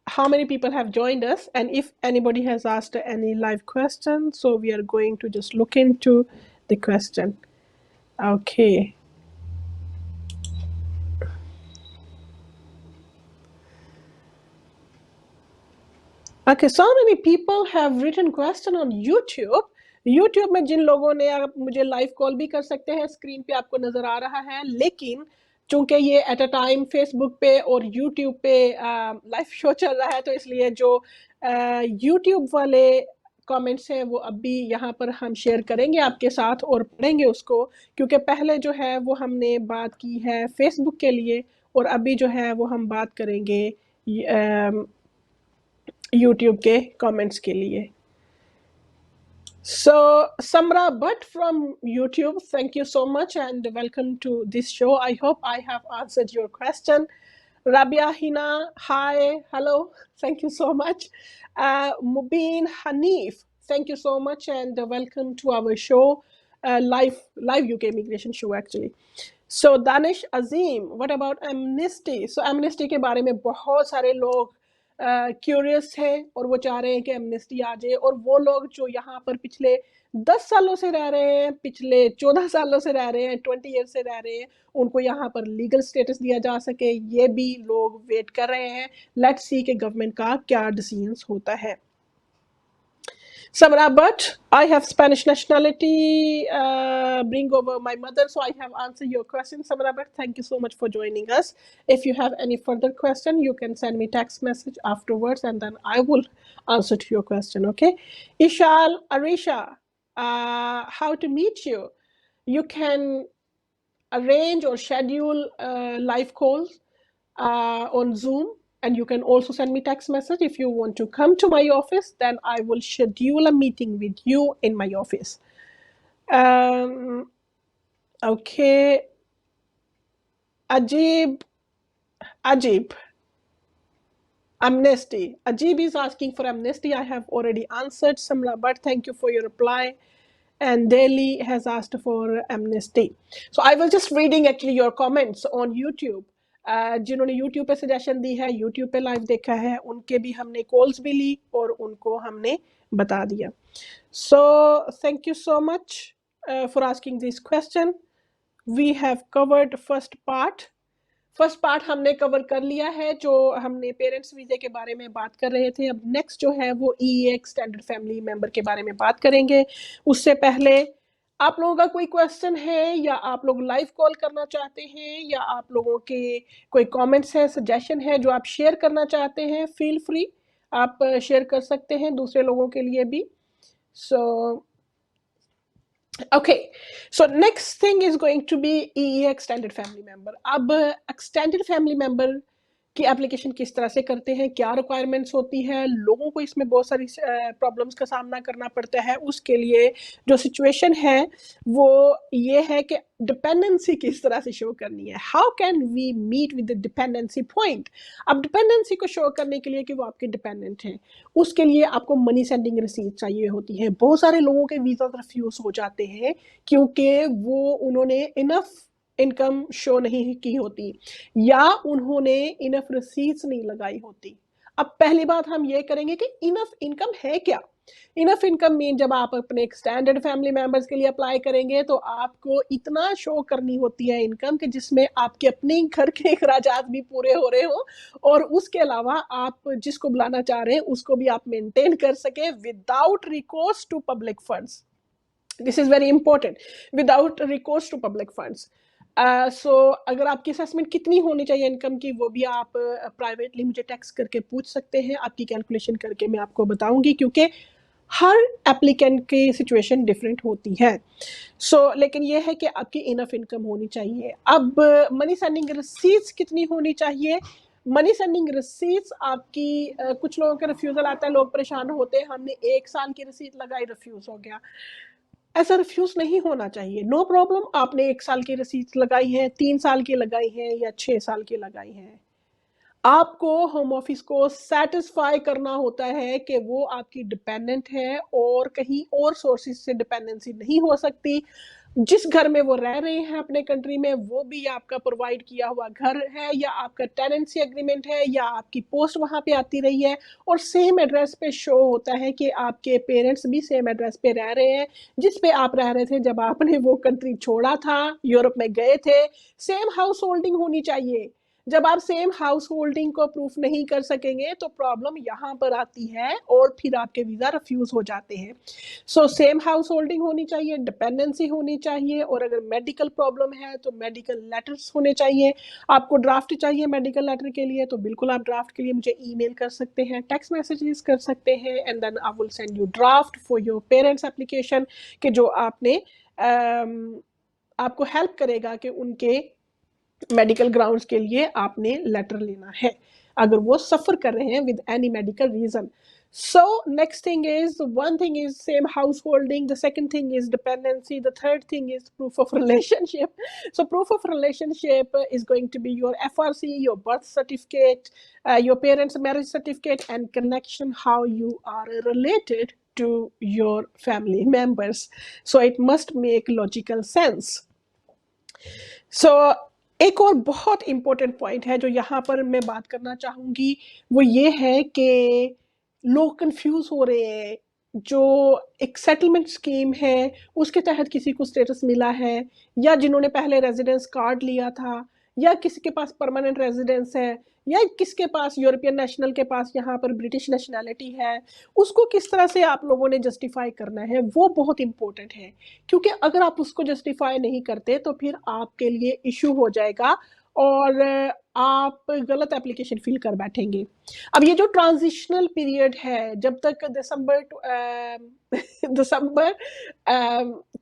how many people have joined us and if anybody has asked any live question. So we are going to just look into the question. Okay. Okay, so many people have written question on YouTube. YouTube में जिन लोगों ने, आप मुझे live call भी कर सकते हैं, screen पे आपको नजर आ रहा है, लेकिन चूंकि ये एट अ टाइम फेसबुक पे और यूट्यूब पे लाइव शो चल रहा है, तो इसलिए जो यूट्यूब वाले कमेंट्स हैं वो अभी यहाँ पर हम शेयर करेंगे आपके साथ और पढ़ेंगे उसको, क्योंकि पहले जो है वो हमने बात की है फेसबुक के लिए और अभी जो है वो हम बात करेंगे यूट्यूब के कमेंट्स के लिए. So Samra Bhatt from YouTube, thank you so much and welcome to this show. I hope I have answered your question. Rabia Hina, hi, hello, thank you so much. Mubin Hanif, thank you so much and welcome to our show, live UK immigration show actually. So Danish Azim, what about amnesty? So amnesty के बारे में बहुत सारे लोग curious है और वो चाह रहे हैं कि एमनेस्टी आ जाए, और वो लोग जो यहाँ पर पिछले 10 सालों से रह रहे हैं, पिछले 14 सालों से रह रहे हैं, 20 ईयर से रह रहे हैं, उनको यहाँ पर लीगल स्टेटस दिया जा सके, ये भी लोग वेट कर रहे हैं. लेट्स सी कि गवर्नमेंट का क्या डिसीजंस होता है. Samra Bhatt, I have Spanish nationality, bring over my mother, so I have answered your question. Samra Bhatt, thank you so much for joining us. If you have any further question, you can send me text message afterwards and then I will answer to your question, okay? Ishal Arisha, how to meet you? You can arrange or schedule live calls on Zoom. And you can also send me text message. If you want to come to my office, then I will schedule a meeting with you in my office. Okay. Ajib, amnesty. Ajib is asking for amnesty. I have already answered. Samla Bhatt, thank you for your reply. And Delhi has asked for amnesty. So I was just reading actually your comments on YouTube. जिन्होंने YouTube पे suggestion दी है, YouTube पे live देखा है, उनके भी हमने calls भी ली और उनको हमने बता दिया. So thank you so much for asking this question. We have covered first part. First part हमने कवर कर लिया है, जो हमने पेरेंट्स वीज़े के बारे में बात कर रहे थे. अब नेक्स्ट जो है वो EEA एक्सटेंडेड फैमिली मेंबर के बारे में बात करेंगे. उससे पहले आप लोगों का कोई क्वेश्चन है या आप लोग लाइव कॉल करना चाहते हैं या आप लोगों के कोई कमेंट्स है, सजेशन है जो आप शेयर करना चाहते हैं, फील फ्री, आप शेयर कर सकते हैं दूसरे लोगों के लिए भी. सो Okay, so next thing is going to be EEA extended family member. अब extended family member की एप्लीकेशन किस तरह से करते हैं, क्या रिक्वायरमेंट्स होती है, लोगों को इसमें बहुत सारी प्रॉब्लम्स का सामना करना पड़ता है. उसके लिए जो सिचुएशन है वो ये है कि डिपेंडेंसी किस तरह से शो करनी है. How can we meet with the dependency point. अब डिपेंडेंसी को शो करने के लिए कि वो आपके डिपेंडेंट हैं, उसके लिए आपको मनी सेंडिंग रिसीट चाहिए होती है. बहुत सारे लोगों के वीज़ा रिफ्यूज हो जाते हैं क्योंकि वो उन्होंने इनफ इनकम शो नहीं की होती या उन्होंने इनफ रिसीट्स नहीं लगाई होती. अब पहली बात हम ये करेंगे कि इनफ इनकम है क्या. इनफ इनकम मीन जब आप अपने एक्सटेंडेड फैमिली मेंबर्स के लिए अप्लाई करेंगे तो आपको इतना शो करनी होती है इनकम कि जिसमें आपके अपने घर के अखराजात भी पूरे हो रहे हो और उसके अलावा आप जिसको बुलाना चाह रहे हैं उसको भी आप मेंटेन कर सके without recourse to public funds. This is very important, without recourse to public funds. So अगर आपकी असेसमेंट कितनी होनी चाहिए इनकम की, वो भी आप प्राइवेटली मुझे टेक्स्ट करके पूछ सकते हैं. आपकी कैलकुलेशन करके मैं आपको बताऊंगी क्योंकि हर एप्लीकेंट की सिचुएशन डिफरेंट होती है. सो लेकिन ये है कि आपकी इनफ इनकम होनी चाहिए. अब मनी सेंडिंग रिसीट्स कितनी होनी चाहिए. मनी सेंडिंग रिसीट्स आपकी कुछ लोगों के रिफ्यूज़ल आता है, लोग परेशान होते हैं, हमने 1 साल की रिसीट लगाई, रिफ्यूज़ हो गया. ऐसा रिफ्यूज़ नहीं होना चाहिए. नो प्रॉब्लम, आपने 1 साल की रिसीट लगाई है, 3 साल की लगाई है या 6 साल की लगाई है, आपको होम ऑफिस को सेटिस्फाई करना होता है कि वो आपकी डिपेंडेंट है और कहीं और सोर्सेज से डिपेंडेंसी नहीं हो सकती. जिस घर में वो रह रहे हैं अपने कंट्री में, वो भी आपका प्रोवाइड किया हुआ घर है, या आपका टेनेंसी एग्रीमेंट है, या आपकी पोस्ट वहाँ पे आती रही है, और सेम एड्रेस पे शो होता है कि आपके पेरेंट्स भी सेम एड्रेस पे रह रहे हैं जिस पे आप रह रहे थे जब आपने वो कंट्री छोड़ा था, यूरोप में गए थे। सेम हाउस होल्डिंग होनी चाहिए। जब आप सेम हाउस होल्डिंग को प्रूफ नहीं कर सकेंगे तो प्रॉब्लम यहाँ पर आती है और फिर आपके वीज़ा रिफ्यूज़ हो जाते हैं। सो सेम हाउस होल्डिंग होनी चाहिए, डिपेंडेंसी होनी चाहिए, और अगर मेडिकल प्रॉब्लम है तो मेडिकल लेटर्स होने चाहिए। आपको ड्राफ्ट चाहिए मेडिकल लेटर के लिए तो बिल्कुल आप ड्राफ्ट के लिए मुझे ईमेल कर सकते हैं, टेक्स्ट मैसेजेस कर सकते हैं, and then I will send you draft for your parents application कि जो आपने आपको हेल्प करेगा कि उनके मेडिकल ग्राउंड्स के लिए आपने लेटर लेना है अगर वो सफ़र कर रहे हैं with any medical reason. So next thing is, one thing is same householding, the second thing is dependency, the third thing is proof of relationship. So proof of relationship is going to be your FRC, your birth certificate, your parents' marriage certificate, and connection, how you are related to your family members. So it must make logical sense. So एक और बहुत important point है जो यहाँ पर मैं बात करना चाहूँगी, वो ये है कि लोग कंफ्यूज हो रहे हैं। जो एक सेटलमेंट स्कीम है उसके तहत किसी को स्टेटस मिला है, या जिन्होंने पहले रेजिडेंस कार्ड लिया था, या किसी के पास परमानेंट रेजिडेंस है, या किसके पास यूरोपियन नेशनल के पास यहाँ पर ब्रिटिश नेशनैलिटी है, उसको किस तरह से आप लोगों ने जस्टिफाई करना है, वो बहुत इम्पोर्टेंट है। क्योंकि अगर आप उसको जस्टिफाई नहीं करते तो फिर आपके लिए इशू हो जाएगा और आप गलत एप्लीकेशन फिल कर बैठेंगे। अब ये जो ट्रांजिशनल पीरियड है, जब तक दिसंबर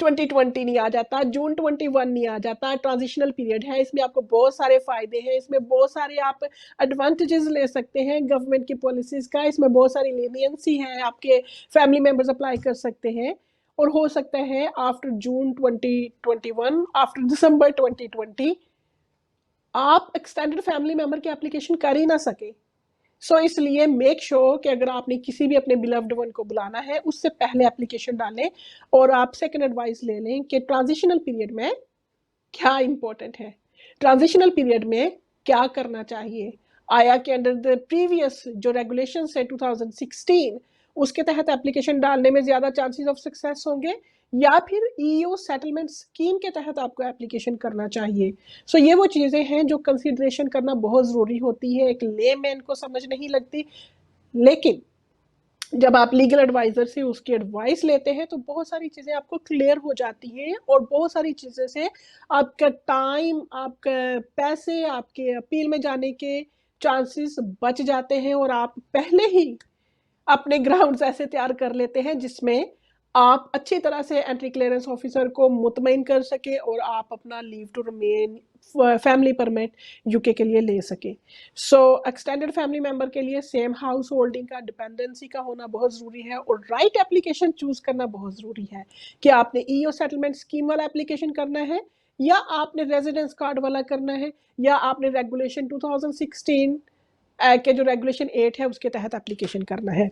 2020 नहीं आ जाता, जून 21 नहीं आ जाता, ट्रांजिशनल पीरियड है। इसमें आपको बहुत सारे फ़ायदे हैं, इसमें बहुत सारे आप एडवांटेजेस ले सकते हैं गवर्नमेंट की पॉलिसीज़ का, इसमें बहुत सारी लीनियंसी है, आपके फैमिली मेम्बर्स अप्लाई कर सकते हैं। और हो सकता है आफ्टर जून 2021, आफ्टर दिसंबर 2020 आप एक्सटेंडेड फैमिली मेम्बर की एप्लीकेशन कर ही ना सके। सो इसलिए मेक श्योर कि अगर आपने किसी भी अपने बिलव्ड वन को बुलाना है उससे पहले एप्लीकेशन डालें, और आप सेकंड एडवाइस ले लें कि ट्रांजिशनल पीरियड में क्या इंपॉर्टेंट है, ट्रांजिशनल पीरियड में क्या करना चाहिए। आया कि अंडर द प्रीवियस जो रेगुलेशंस है 2016 उसके तहत एप्लीकेशन डालने में ज़्यादा चांसेस ऑफ सक्सेस होंगे, या फिर ईओ सेटलमेंट स्कीम के तहत आपको एप्लीकेशन करना चाहिए। सो ये वो चीज़ें हैं जो कंसिडरेशन करना बहुत ज़रूरी होती है, एक लेमैन को समझ नहीं लगती, लेकिन जब आप लीगल एडवाइज़र से उसकी एडवाइस लेते हैं तो बहुत सारी चीज़ें आपको क्लियर हो जाती हैं, और बहुत सारी चीज़ें से आपका टाइम, आपका पैसे, आपके अपील में जाने के चांसेस बच जाते हैं, और आप पहले ही अपने ग्राउंड्स ऐसे तैयार कर लेते हैं जिसमें आप अच्छी तरह से एंट्री क्लियरेंस ऑफिसर को मुतमईन कर सके और आप अपना leave to remain family permit UK के लिए ले सके। सो एक्सटेंडेड फैमिली मेंबर के लिए सेम हाउस होल्डिंग का, डिपेंडेंसी का होना बहुत ज़रूरी है, और राइट एप्लीकेशन चूज़ करना बहुत ज़रूरी है कि आपने ईओ सेटलमेंट स्कीम वाला एप्लीकेशन करना है, या आपने रेजिडेंस कार्ड वाला करना है, या आपने रेगुलेशन 2016 के जो रेगुलेशन 8 है उसके तहत एप्लीकेशन करना है।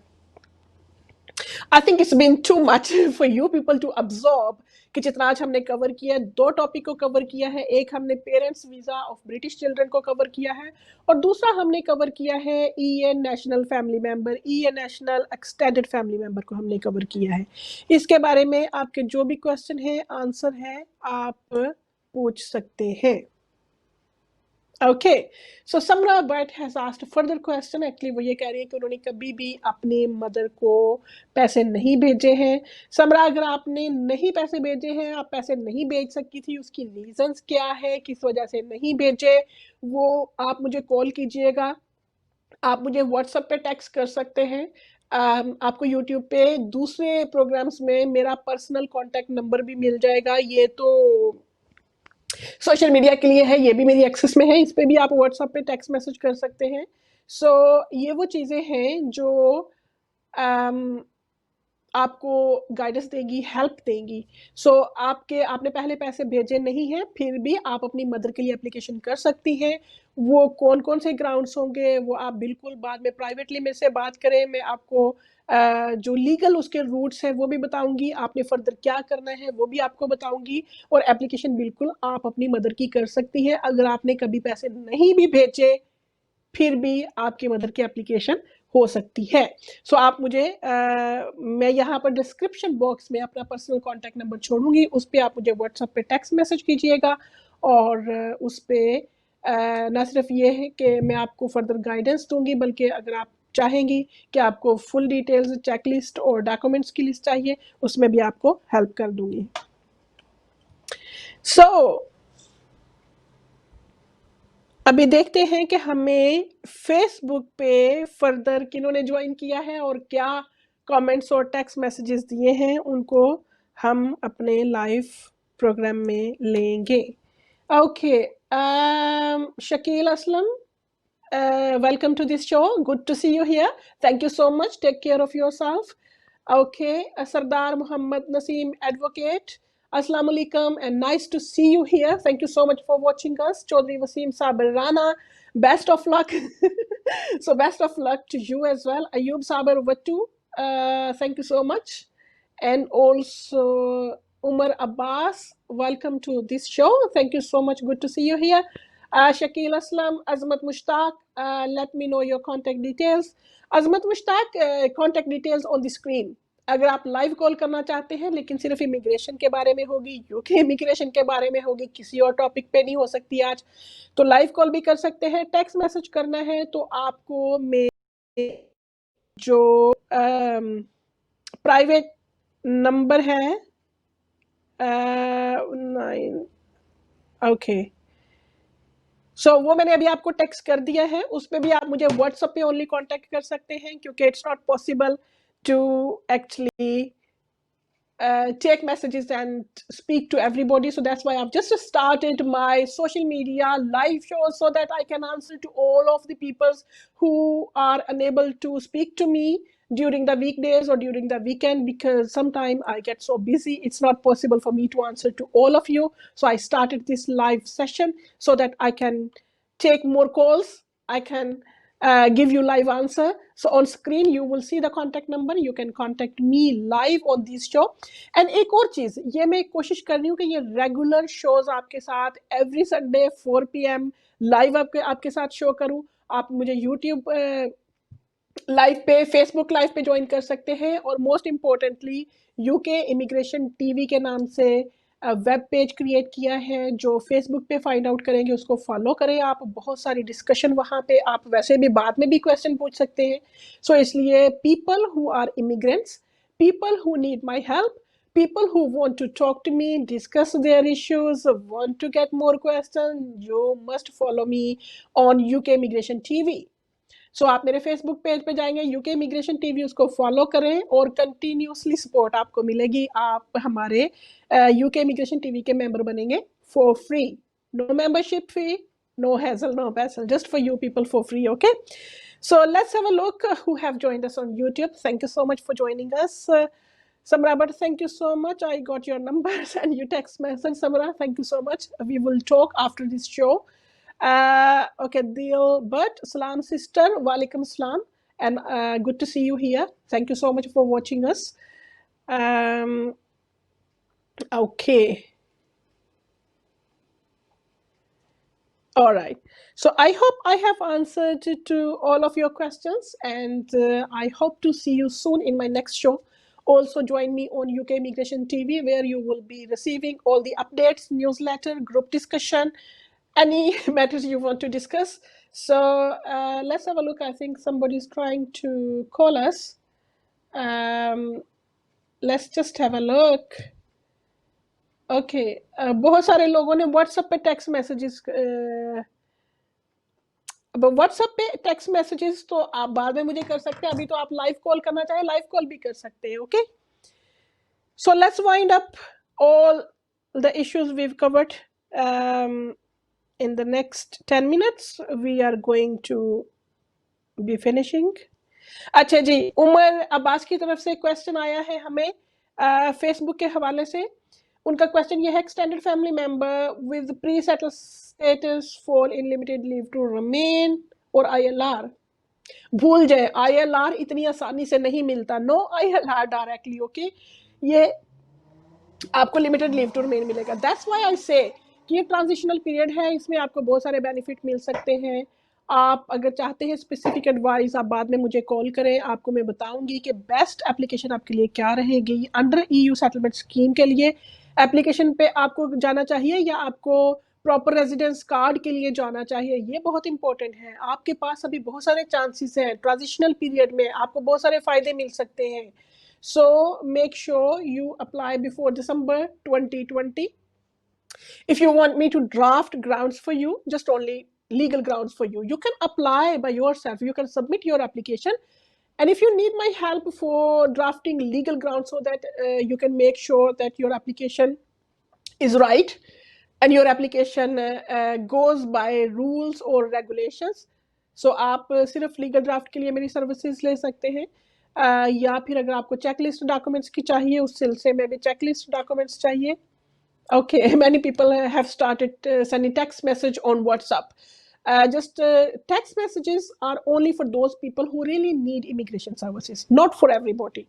I think it's been too much for you people to absorb कि जितना आज हमने कवर किया है, 2 टॉपिक को कवर किया है। एक हमने parents visa of British children को कवर किया है, और दूसरा हमने कवर किया है EN national family member, EN national extended family member को हमने कवर किया है। इसके बारे में आपके जो भी क्वेश्चन है, आंसर है, आप पूछ सकते हैं। Okay, so Samra but has asked further question. Actually वो ये कह रही है कि उन्होंने कभी भी अपने मदर को पैसे नहीं भेजे हैं। समरा, अगर आपने नहीं पैसे भेजे हैं, आप पैसे नहीं भेज सकती थी, उसकी रीजंस क्या है, किस वजह से नहीं भेजे, वो आप मुझे कॉल कीजिएगा, आप मुझे व्हाट्सएप पे टेक्स्ट कर सकते हैं। आपको यूट्यूब पे दूसरे प्रोग्राम्स में मेरा पर्सनल कॉन्टैक्ट नंबर भी मिल जाएगा। ये तो सोशल मीडिया के लिए है, ये भी मेरी एक्सेस में है, इस पे भी आप व्हाट्सएप पे टेक्स्ट मैसेज कर सकते हैं। सो ये वो चीज़ें हैं जो आपको गाइडेंस देगी, हेल्प देंगी। सो आपने पहले पैसे भेजे नहीं हैं, फिर भी आप अपनी मदर के लिए एप्लीकेशन कर सकती हैं। वो कौन कौन से ग्राउंड्स होंगे वो आप बिल्कुल बाद में प्राइवेटली मेरे से बात करें, मैं आपको जो लीगल उसके रूट्स हैं वो भी बताऊंगी, आपने फर्दर क्या करना है वो भी आपको बताऊंगी, और एप्लीकेशन बिल्कुल आप अपनी मदर की कर सकती हैं। अगर आपने कभी पैसे नहीं भी भेजे फिर भी आपकी मदर की एप्लीकेशन हो सकती है। सो आप मुझे मैं यहाँ पर डिस्क्रिप्शन बॉक्स में अपना पर्सनल कॉन्टैक्ट नंबर छोड़ूंगी, उस पर आप मुझे व्हाट्सएप पे टेक्स्ट मैसेज कीजिएगा, और उस पर ना सिर्फ ये है कि मैं आपको फर्दर गाइडेंस दूंगी, बल्कि अगर आप चाहेंगी कि आपको फुल डिटेल्स, चेकलिस्ट और डॉक्यूमेंट्स की लिस्ट चाहिए, उसमें भी आपको हेल्प कर दूंगी। अभी देखते हैं कि हमें फेसबुक पे फर्दर किन्होंने ज्वाइन किया है और क्या कमेंट्स और टेक्स्ट मैसेजेस दिए हैं, उनको हम अपने लाइव प्रोग्राम में लेंगे। Okay, Shakeel Aslam, welcome to this show. Good to see you here. Thank you so much. Take care of yourself. Okay, Sardar Muhammad Naseem, advocate. Assalamu alaikum and nice to see you here. Thank you so much for watching us. Chaudhry Wasim Saber Rana, best of luck. So best of luck to you as well. Ayub Saber Wattu, thank you so much. And also Umar Abbas, welcome to this show. Thank you so much. Good to see you here. Shakil Aslam, Azmat Mushtaq, let me know your contact details. Azmat Mushtaq, contact details on the screen. अगर आप live call करना चाहते हैं लेकिन सिर्फ immigration के बारे में होगी, यूके इमिग्रेशन के बारे में होगी, किसी और टॉपिक पे नहीं हो सकती आज, तो लाइव कॉल भी कर सकते हैं। टेक्स्ट मैसेज करना है तो आपको मेरे जो प्राइवेट नंबर है ओके, सो वो मैंने अभी आपको टेक्स्ट कर दिया है, उस पर भी आप मुझे व्हाट्सएप पे ओनली कांटेक्ट कर सकते हैं, क्योंकि it's not possible to actually take messages and speak to everybody. So that's why I've just started my social media live show so that I can answer to all of the people who are unable to speak to me during the weekdays or during the weekend, because sometimes I get so busy, it's not possible for me to answer to all of you. So I started this live session so that I can take more calls, I can give you live answer. So on screen you will see the contact number, you can contact me live on this show. And एक और चीज, ये मैं कोशिश कर रही हूँ कि ये रेगुलर शोज आपके साथ एवरी संडे 4 PM लाइव आपके साथ शो करूँ। आप मुझे यूट्यूब लाइव पे, फेसबुक लाइव पे ज्वाइन कर सकते हैं, और most importantly UK immigration TV के नाम से वेब पेज क्रिएट किया है, जो फेसबुक पे फाइंड आउट करेंगे उसको फॉलो करें आप। बहुत सारी डिस्कशन वहाँ पे, आप वैसे भी बाद में भी क्वेश्चन पूछ सकते हैं। सो इसलिए people who are immigrants, people who need my help, people who want to talk to me, discuss their issues, want to get more questions, you must follow me on UK Immigration TV. So आप मेरे Facebook page पे जाएंगे, UK immigration TV, उसको follow करें और continuously support आपको मिलेगी। आप हमारे यूके इमिग्रेशन टीवी के मेंबर बनेंगे for free, no membership fee, no hassle, no पैसल, just for you people for free. Okay, so let's have a look who have joined us on YouTube. Thank you so much for joining us. Samra, but thank you so much. I got your numbers and you text message. Samra, thank you so much. We will talk after this show. Okay, Dil But Salam sister, Walaikum Salam, and good to see you here. Thank you so much for watching us. Okay. All right. So I hope I have answered to all of your questions, and I hope to see you soon in my next show. Also join me on UK Immigration TV, where you will be receiving all the updates, newsletter, group discussion, any matters you want to discuss. So let's have a look. I think somebody's trying to call us. Let's just have a look. Okay, बहुत सारे लोगों ने WhatsApp पे text messages, WhatsApp पे text messages तो आप बाद में मुझे कर सकते हैं, अभी तो आप लाइव कॉल करना चाहें लाइव कॉल भी कर सकते हैं। Okay, so let's wind up all the issues we have covered in the next 10 minutes. We are going to be finishing. अच्छा जी, उमर अब्बास की तरफ से क्वेश्चन आया है हमें फेसबुक के हवाले से। उनका क्वेश्चन ये है, extended family member with pre settle status fall in limited leave to remain और ILR, भूल जाए, ILR इतनी आसानी से नहीं मिलता, नो ILR डायरेक्टली, ओके। ये आपको लिमिटेड लीव टू रिमेन मिलेगा। दैट्स व्हाई आई से कि ये ट्रांजिशनल पीरियड है, इसमें आपको बहुत सारे बेनिफिट मिल सकते हैं। आप अगर चाहते हैं स्पेसिफिक एडवाइस, आप बाद में मुझे कॉल करें, आपको मैं बताऊंगी कि बेस्ट एप्लीकेशन आपके लिए क्या रहेगी अंडर EU सेटलमेंट स्कीम के लिए। एप्लीकेशन पे आपको जाना चाहिए या आपको प्रॉपर रेजिडेंस कार्ड के लिए जाना चाहिए, ये बहुत इंपॉर्टेंट है। आपके पास अभी बहुत सारे चांसेस हैं, ट्रांजिशनल पीरियड में आपको बहुत सारे फायदे मिल सकते हैं। So make sure you apply before December 2020. If you want me to draft grounds for you, just only legal grounds for you, you can apply by yourself. You can submit your application. And if you need my help for drafting legal grounds so that you can make sure that your application is right and your application goes by rules or regulations, so आप सिर्फ legal draft के लिए मेरी services ले सकते हैं। या फिर अगर आपको चेकलिस्ट डॉक्यूमेंट्स की चाहिए, उस सिलसिले में भी चेकलिस्ट डॉक्यूमेंट्स चाहिए। Okay, many people have started sending text message on WhatsApp. Just text messages are only for those people who really need immigration services, not for everybody.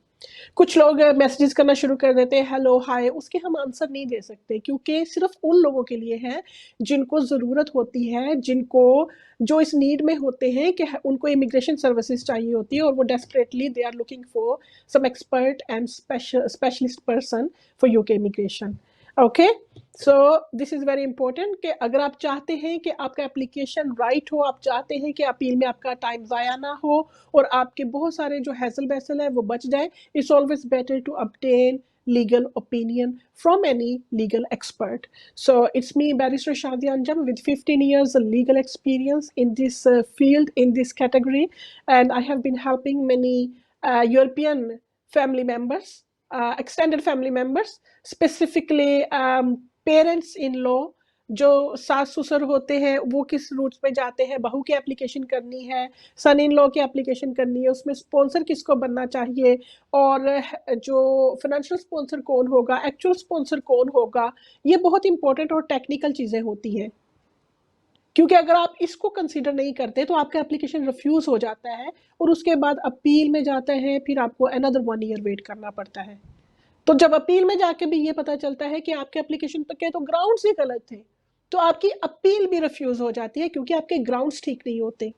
कुछ लोग मैसेजेस करना शुरू कर देते हैं, हेलो हाय, उसके हम आंसर नहीं दे सकते क्योंकि सिर्फ उन लोगों के लिए है जिनको ज़रूरत होती है, जिनको जो इस नीड में होते हैं कि उनको इमिग्रेशन सर्विसेज चाहिए होती है और वो desperately they are looking for some expert and specialist person for UK immigration. Okay, so this is very important कि अगर आप चाहते हैं कि आपका एप्लीकेशन राइट हो, आप चाहते हैं कि अपील में आपका टाइम ज़ाया ना हो और आपके बहुत सारे जो हैसल बैसल है वो बच जाए, it's always better to obtain legal opinion from any legal expert. So it's me, Barrister Shadia Anjam, with 15 years of legal experience in this field, in this category, and I have been helping many European family members, extended family members, specifically parents in law, जो सास ससुर होते हैं वो किस roots पे जाते हैं, बहू की एप्लीकेशन करनी है, सन इन लॉ की एप्लीकेशन करनी है, उसमें स्पॉन्सर किसको बनना चाहिए और जो फाइनेंशियल स्पॉन्सर कौन होगा, एक्चुअल स्पॉन्सर कौन होगा, ये बहुत इंपॉर्टेंट और टेक्निकल चीज़ें होती हैं। क्योंकि अगर आप इसको कंसीडर नहीं करते तो आपका एप्लीकेशन रिफ्यूज हो जाता है और उसके बाद अपील में जाता है, फिर आपको अनदर 1 ईयर वेट करना पड़ता है। तो जब अपील में जाके भी ये पता चलता है कि आपके एप्लीकेशन पे के तो ग्राउंड्स ही गलत थे, तो आपकी अपील भी रिफ्यूज हो जाती है क्योंकि आपके ग्राउंड्स ठीक नहीं होते।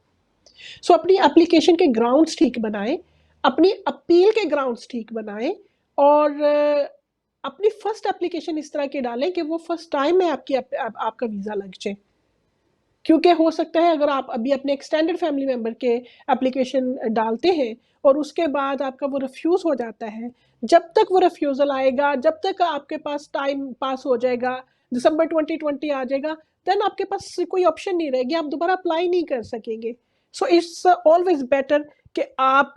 सो अपनी एप्लीकेशन के ग्राउंड्स ठीक बनाएं, अपनी अपील के ग्राउंड्स ठीक बनाएं और अपनी फर्स्ट एप्लीकेशन इस तरह की डालें कि वो फर्स्ट टाइम में आपका वीज़ा लग जाए। क्योंकि हो सकता है अगर आप अभी अपने एक्सटेंडेड फैमिली मेम्बर के एप्लीकेशन डालते हैं और उसके बाद आपका वो रिफ्यूज़ हो जाता है, जब तक वो रिफ्यूज़ल आएगा, जब तक आपके पास टाइम पास हो जाएगा, दिसंबर 2020 आ जाएगा, देन आपके पास कोई ऑप्शन नहीं रहेगी, आप दोबारा अप्लाई नहीं कर सकेंगे। सो इट्स ऑलवेज बेटर कि आप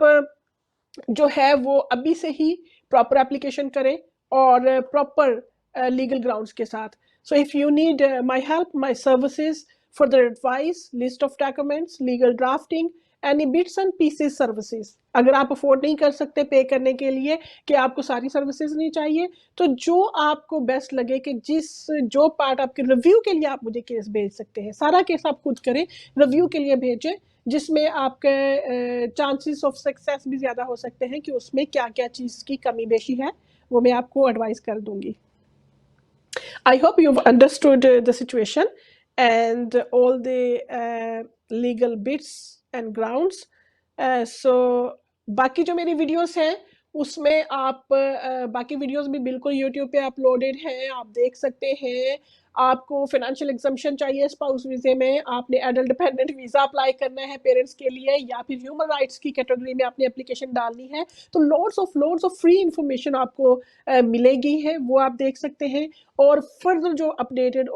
जो है वो अभी से ही प्रॉपर एप्लीकेशन करें और प्रॉपर लीगल ग्राउंड्स के साथ। So if you need my help, my services, further advice, list of documents, legal drafting, any bits and pieces services, अगर आप अफोर्ड नहीं कर सकते पे करने के लिए कि आपको सारी सर्विसेज नहीं चाहिए, तो जो आपको बेस्ट लगे कि जो पार्ट आपके रिव्यू के लिए आप मुझे केस भेज सकते हैं, सारा केस आप खुद करें, रिव्यू के लिए भेजें, जिसमें आपके चांसेस ऑफ सक्सेस भी ज़्यादा हो सकते हैं कि उसमें क्या क्या चीज़ की कमी बेशी है, वो मैं आपको एडवाइस कर दूंगी। I hope you've understood the situation and all the legal bits and grounds. So बाकी जो मेरी वीडियोस हैं उसमें आप बाकी वीडियोस भी बिल्कुल यूट्यूब पे अपलोडेड हैं, आप देख सकते हैं। आपको फाइनेंशियल एग्जम्पशन चाहिए स्पाउस वीज़े में, आपने एडल्ट डिपेंडेंट वीज़ा अप्लाई करना है पेरेंट्स के लिए, या फिर ह्यूमन राइट्स की कैटेगरी में आपने एप्लीकेशन डालनी है, तो लोड्स ऑफ फ्री इंफॉर्मेशन आपको मिलेगी है, वो आप देख सकते हैं। और फर्दर जो अपडेटेड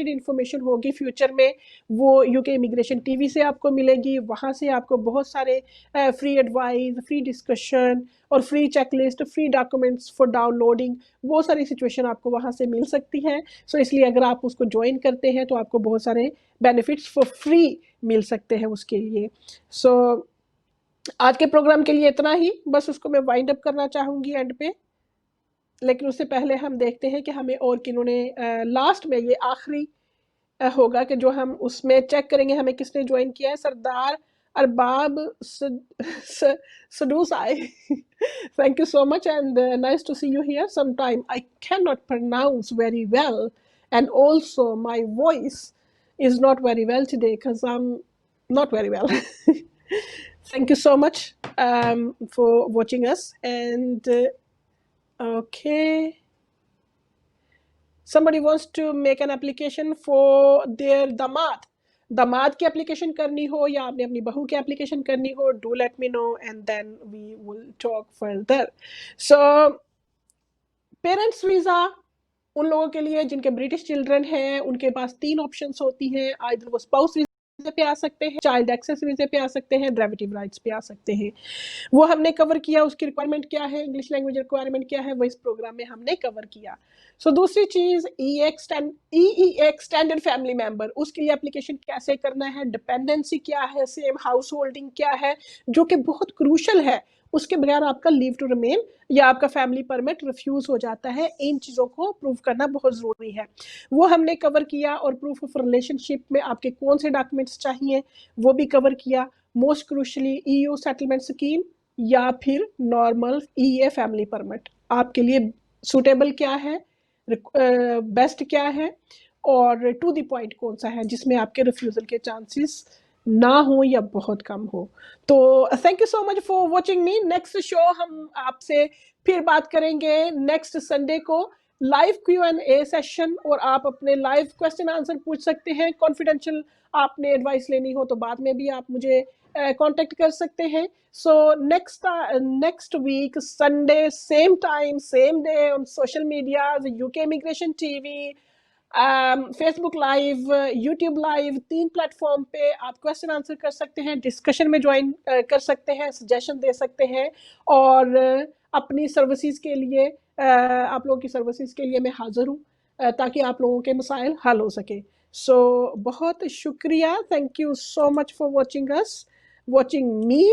इंफॉर्मेशन होगी फ्यूचर में, वो UK इमिग्रेशन TV से आपको मिलेगी। वहाँ से आपको बहुत सारे फ्री एडवाइस, फ्री डिस्कशन और free checklist, free documents for downloading, बहुत सारी सिचुएशन आपको वहाँ से मिल सकती है। सो इसलिए अगर आप उसको ज्वाइन करते हैं तो आपको बहुत सारे बेनिफिट्स फॉर फ्री मिल सकते हैं उसके लिए। सो आज के प्रोग्राम के लिए इतना ही, बस उसको मैं वाइंड अप करना चाहूँगी एंड पे, लेकिन उससे पहले हम देखते हैं कि हमें और किन्होंने लास्ट में, ये आखिरी होगा कि जो हम उसमें चेक करेंगे हमें किसने ज्वाइन किया है। सरदार Arbab Sadusai. Thank you so much, and nice to see you here. Sometime I cannot pronounce very well, and also my voice is not very well today because I'm not very well. Thank you so much for watching us. And okay, somebody wants to make an application for their दामाद की application करनी हो या आपने अपनी बहू की application करनी हो, do let me know and then we will talk further. So parents visa उन लोगों के लिए जिनके ब्रिटिश चिल्ड्रन हैं, उनके पास 3 ऑप्शंस होती हैं. आइदर वो स्पाउस वीज़ा पे आ सकते हैं, चाइल्ड एक्सेस वीज़ा पे आ सकते हैं, डेरिवेटिव राइट्स पे आ सकते हैं. वो हमने कवर किया. उसकी रिक्वायरमेंट क्या है, इंग्लिश लैंग्वेज रिक्वायरमेंट क्या है, वो इस प्रोग्राम में हमने कवर किया. सो दूसरी चीज़ ई एक्सटेंडेड फैमिली मेंबर, उसके लिए एप्लीकेशन कैसे करना है, डिपेंडेंसी क्या है, सेम हाउस होल्डिंग क्या है, जो कि बहुत क्रूशल है. उसके बगैर आपका लीव टू रिमेन या आपका फैमिली परमिट रिफ्यूज हो जाता है. इन चीज़ों को प्रूव करना बहुत ज़रूरी है. वो हमने कवर किया. और प्रूफ ऑफ रिलेशनशिप में आपके कौन से डॉक्यूमेंट्स चाहिए वो भी कवर किया. Most crucially EU settlement scheme या फिर नॉर्मल EA फैमिली परमिट आपके लिए सूटेबल क्या है, बेस्ट क्या है, और टू द पॉइंट कौन सा है जिसमें आपके रिफ्यूज़ल के चांसेस ना हो या बहुत कम हो. तो thank you so much for watching me. Next show हम आपसे फिर बात करेंगे नेक्स्ट संडे को, लाइव Q&A सेशन, और आप अपने लाइव क्वेश्चन आंसर पूछ सकते हैं. कॉन्फिडेंशियल आपने एडवाइस लेनी हो तो बाद में भी आप मुझे कांटेक्ट कर सकते हैं. So next week Sunday same time same day on social media, UK immigration TV, Facebook live, YouTube live, 3 platform पे आप क्वेश्चन आंसर कर सकते हैं, डिस्कशन में ज्वाइन कर सकते हैं, सजेशन दे सकते हैं. और अपनी सर्विसेज के लिए आप लोगों की सर्विसेज के लिए मैं हाज़िर हूँ ताकि आप लोगों के मसाइल हल हो सके. सो बहुत शुक्रिया. Thank you so much for watching me.